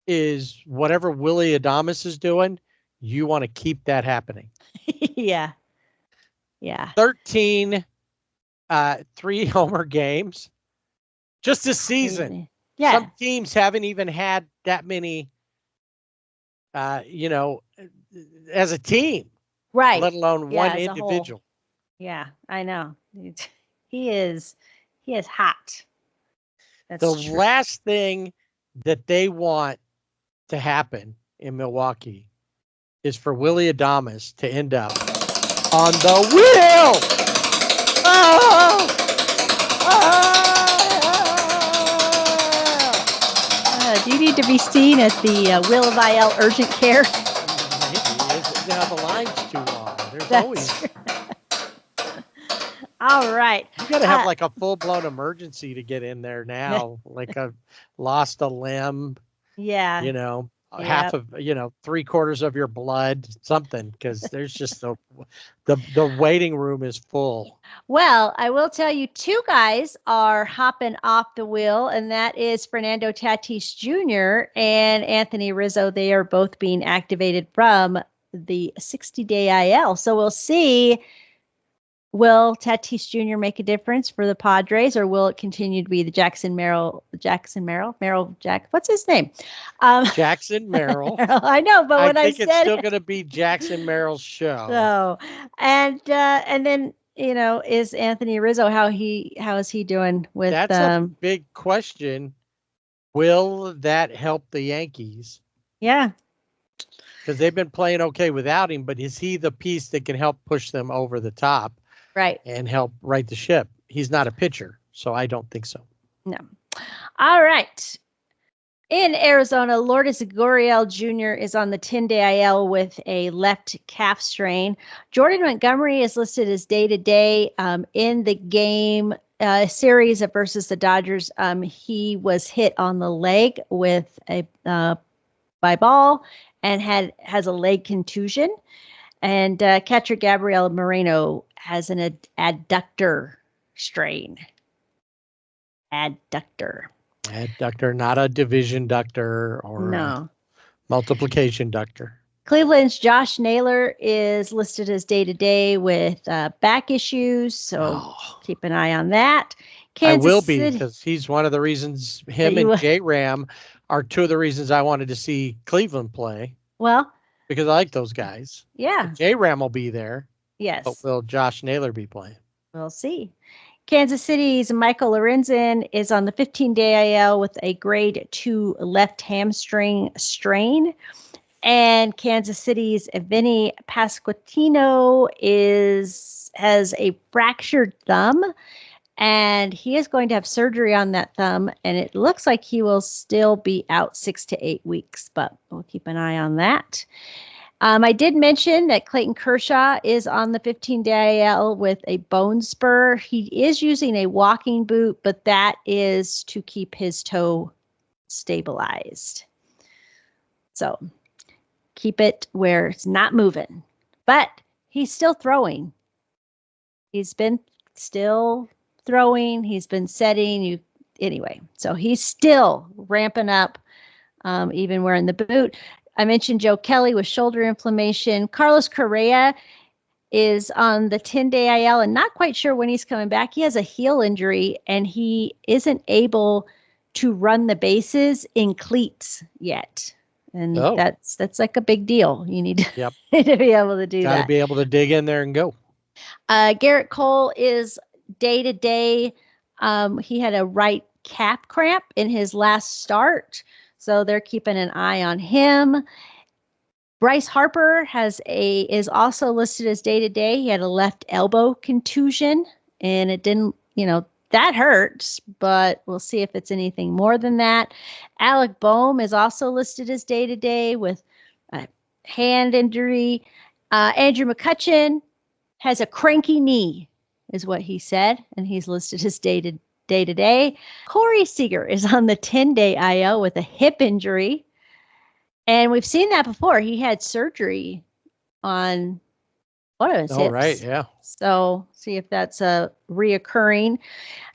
is whatever Willie Adames is doing, you want to keep that happening.
Yeah. Yeah.
13 3-homer games just this season.
Crazy. Yeah.
Some teams haven't even had that many, as a team,
Right.
let alone
Yeah,
one
as a whole.
individual.
Yeah, I know. He is hot. That's
The
true.
last thing that they want to happen in Milwaukee is for Willie Adames to end up on the wheel. Oh!
Do you need to be seen at the Will of IL urgent care?
Maybe. The line's too long. There's
That's
always.
true. All right.
You got to have like a full-blown emergency to get in there now. Like I've lost a limb.
Yeah.
Half of, 3/4 of your blood, something, because there's just the waiting room is full.
Well, I will tell you, two guys are hopping off the wheel, and that is Fernando Tatis Jr. and Anthony Rizzo. They are both being activated from the 60-day IL. So we'll see. Will Tatis Jr. make a difference for the Padres, or will it continue to be the what's his name?
Jackson Merrill.
I know, but when I
think
said
it's still going to be Jackson Merrill's show.
So, and then is Anthony Rizzo, how is he doing with?
That's a big question. Will that help the Yankees?
Yeah,
because they've been playing okay without him, but is he the piece that can help push them over the top?
Right.
And help right the ship? He's not a pitcher, so I don't think so.
No. All right. In Arizona, Lourdes Gurriel Jr. is on the 10-day IL with a left calf strain. Jordan Montgomery is listed as day-to-day in the game series versus the Dodgers. He was hit on the leg with a by ball and has a leg contusion. And catcher Gabriel Moreno has an adductor strain. Adductor,
not a division ductor or a multiplication ductor.
Cleveland's Josh Naylor is listed as day-to-day with back issues, so keep an eye on that.
I will be, because he's one of the reasons. Him and J-Ram are two of the reasons I wanted to see Cleveland play.
Well,
because I like those guys.
Yeah.
J-Ram will be there.
Yes.
But will Josh Naylor be playing?
We'll see. Kansas City's Michael Lorenzen is on the 15-day IL with a grade 2 left hamstring strain. And Kansas City's Vinny Pasquantino has a fractured thumb, and he is going to have surgery on that thumb, and it looks like he will still be out 6 to 8 weeks, but we'll keep an eye on that. I did mention that Clayton Kershaw is on the 15-day IL with a bone spur. He is using a walking boot, but that is to keep his toe stabilized. So keep it where it's not moving. But he's still throwing. He's been still throwing. He's been setting. Anyway, so he's still ramping up, even wearing the boot. I mentioned Joe Kelly with shoulder inflammation. Carlos Correa is on the 10-day IL and not quite sure when he's coming back. He has a heel injury, and he isn't able to run the bases in cleats yet. And that's like a big deal. You need to, to be able to do that.
Got to be able to dig in there and go.
Garrett Cole is day-to-day. He had a right calf cramp in his last start, so they're keeping an eye on him. Bryce Harper is also listed as day-to-day. He had a left elbow contusion, and it didn't, that hurts, but we'll see if it's anything more than that. Alec Boehm is also listed as day-to-day with a hand injury. Andrew McCutchen has a cranky knee, is what he said, and he's listed as day-to-day. Corey Seager is on the 10-day IL with a hip injury. And we've seen that before. He had surgery on one of his hips.
Oh, right, yeah.
So see if that's a reoccurring.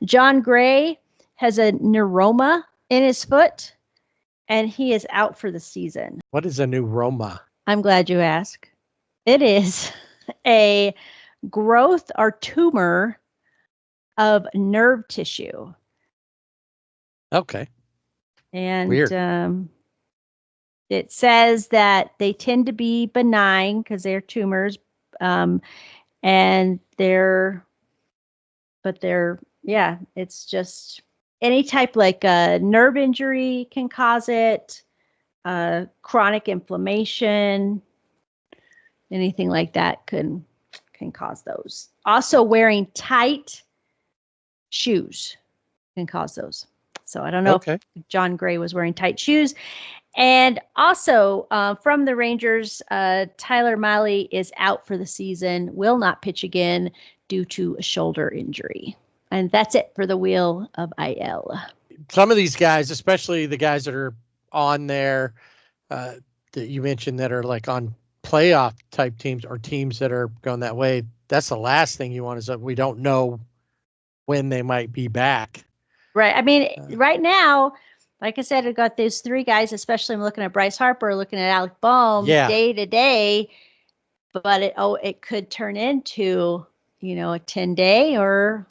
John Gray has a neuroma in his foot, and he is out for the season.
What is a neuroma?
I'm glad you asked. It is a growth or tumor of nerve tissue.
Okay.
And
weird.
It says that they tend to be benign because they're tumors, and it's just any type like a nerve injury can cause it, chronic inflammation, anything like that can cause those. Also, wearing tight shoes can cause those. So I don't know if John Gray was wearing tight shoes. And also from the Rangers, Tyler Mahle is out for the season, will not pitch again due to a shoulder injury. And that's it for the Wheel of IL.
Some of these guys, especially the guys that are on there that you mentioned that are like on playoff type teams or teams that are going that way, that's the last thing you want is that we don't know when they might be back.
Right. I mean, right now, like I said, I've got these three guys, especially I'm looking at Bryce Harper, looking at Alec Boehm day to day, but it could turn into, a 10-day or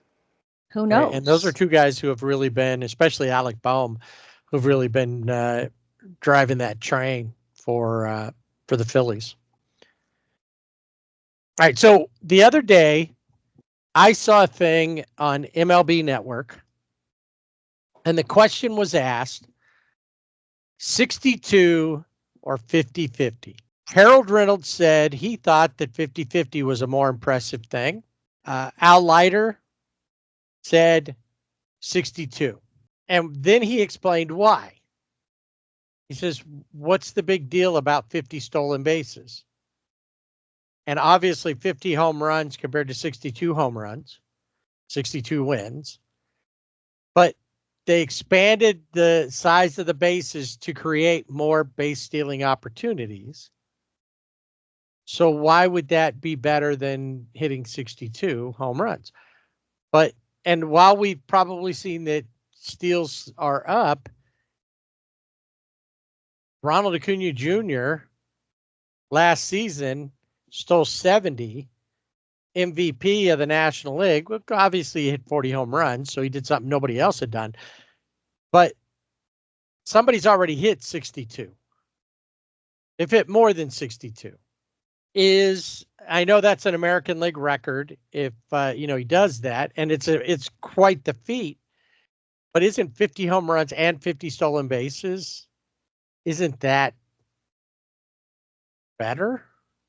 who knows.
Right. And those are two guys who have really been, especially Alec Boehm, who've really been driving that train for the Phillies. All right. So the other day I saw a thing on MLB Network, and the question was asked, 62 or 50-50. Harold Reynolds said he thought that 50-50 was a more impressive thing. Al Leiter said 62. And then he explained why. He says, what's the big deal about 50 stolen bases? And obviously 50 home runs compared to 62 home runs, 62 wins. But they expanded the size of the bases to create more base stealing opportunities. So why would that be better than hitting 62 home runs? And while we've probably seen that steals are up, Ronald Acuna Jr. last season stole 70, MVP of the National League. Well, obviously he hit 40 home runs, so he did something nobody else had done. But somebody's already hit 62. They've hit more than 62. I know that's an American League record if he does that, and it's quite the feat. But isn't 50 home runs and 50 stolen bases, isn't that better?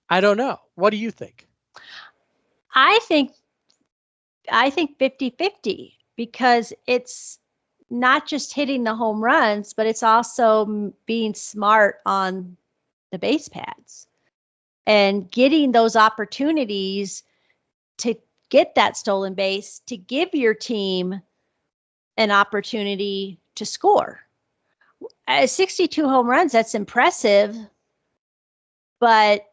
I don't know. What do you think?
I think 50-50 because it's not just hitting the home runs, but it's also being smart on the base pads and getting those opportunities to get that stolen base to give your team an opportunity to score. 62 home runs, that's impressive. But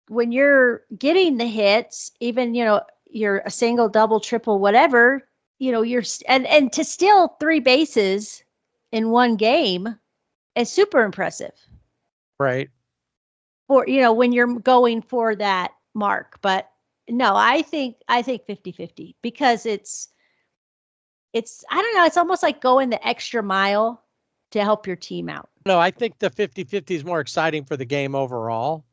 when you're getting the hits, even, you're a single, double, triple, whatever, you're and to steal 3 bases in one game is super impressive.
Right.
For, when you're going for that mark. But no, I think 50-50 because it's, I don't know, it's almost like going the extra mile to help your team out.
No, I think the 50-50 is more exciting for the game overall.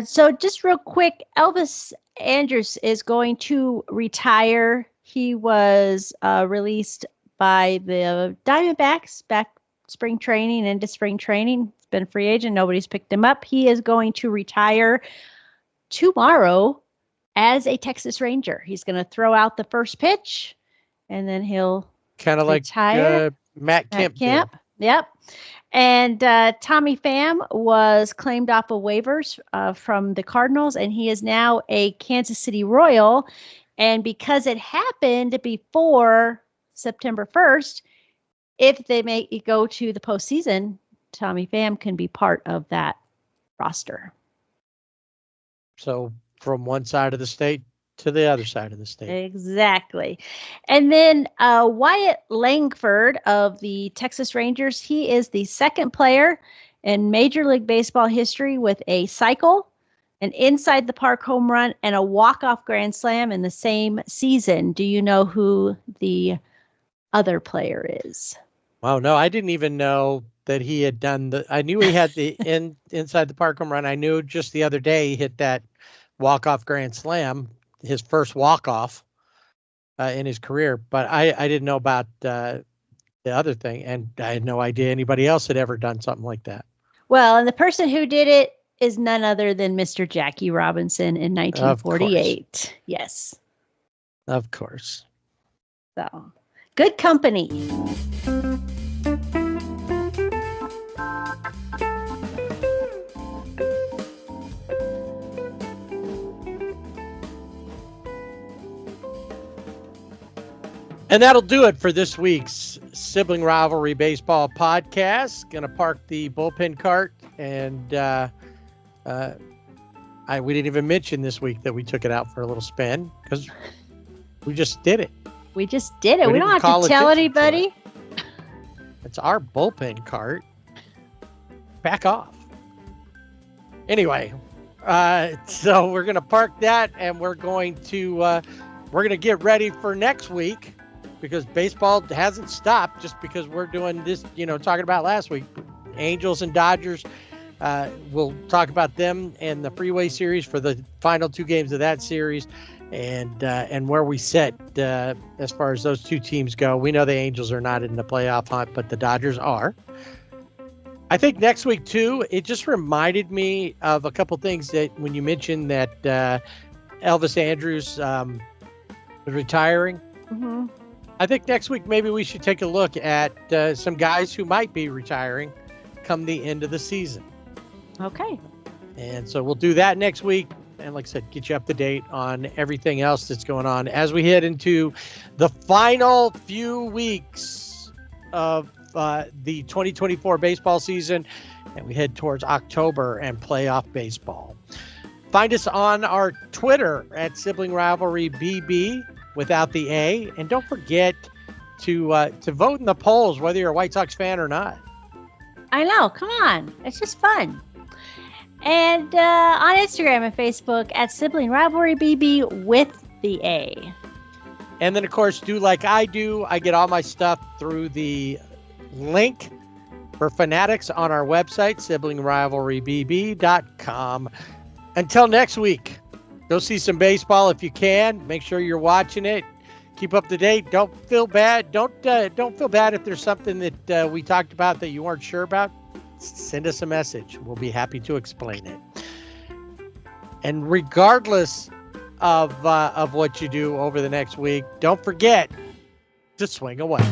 So just real quick, Elvis Andrus is going to retire. He was released by the Diamondbacks back spring training into spring training. He's been a free agent. Nobody's picked him up. He is going to retire tomorrow as a Texas Ranger. He's going to throw out the first pitch, and then he'll
kind of like Matt Kemp.
Yep. And Tommy Pham was claimed off of waivers from the Cardinals, and he is now a Kansas City Royal. And because it happened before September 1st, if they make it go to the postseason, Tommy Pham can be part of that roster.
So from one side of the state to the other side of the state.
Exactly. And then Wyatt Langford of the Texas Rangers, he is the second player in Major League Baseball history with a cycle, an inside the park home run, and a walk-off grand slam in the same season. Do you know who the other player is?
Wow, no, I didn't even know that he had done I knew he had the inside the park home run. I knew just the other day he hit that walk-off grand slam, his first walk-off in his career, but I didn't know about the other thing, and I had no idea anybody else had ever done something like that.
Well, and the person who did it is none other than Mr. Jackie Robinson in 1948. Yes.
Of course.
So, good company.
And that'll do it for this week's Sibling Rivalry Baseball podcast. Going to park the bullpen cart, and we didn't even mention this week that we took it out for a little spin because we just did it.
We just did it. We don't have to tell anybody.
It's our bullpen cart. Back off. Anyway, so we're going to park that, and we're going to get ready for next week, because baseball hasn't stopped just because we're doing this, talking about last week. Angels and Dodgers, we'll talk about them and the Freeway Series for the final two games of that series, and where we sit as far as those two teams go. We know the Angels are not in the playoff hunt, but the Dodgers are. I think next week, too, it just reminded me of a couple things that when you mentioned that Elvis Andrus was retiring.
Mm-hmm.
I think next week maybe we should take a look at some guys who might be retiring come the end of the season.
Okay.
And so we'll do that next week. And like I said, get you up to date on everything else that's going on as we head into the final few weeks of the 2024 baseball season, and we head towards October and playoff baseball. Find us on our Twitter at Sibling Rivalry BB without the A, and don't forget to vote in the polls whether you're a White Sox fan or not.
I know, come on, it's just fun. And on Instagram and Facebook at Sibling Rivalry BB with the A.
And then, of course, do like I do. I get all my stuff through the link for Fanatics on our website, siblingrivalrybb.com. Until next week, go see some baseball if you can. Make sure you're watching it. Keep up to date. Don't feel bad. Don't feel bad if there's something that we talked about that you weren't sure about. Send us a message. We'll be happy to explain it. And regardless of what you do over the next week, don't forget to swing away.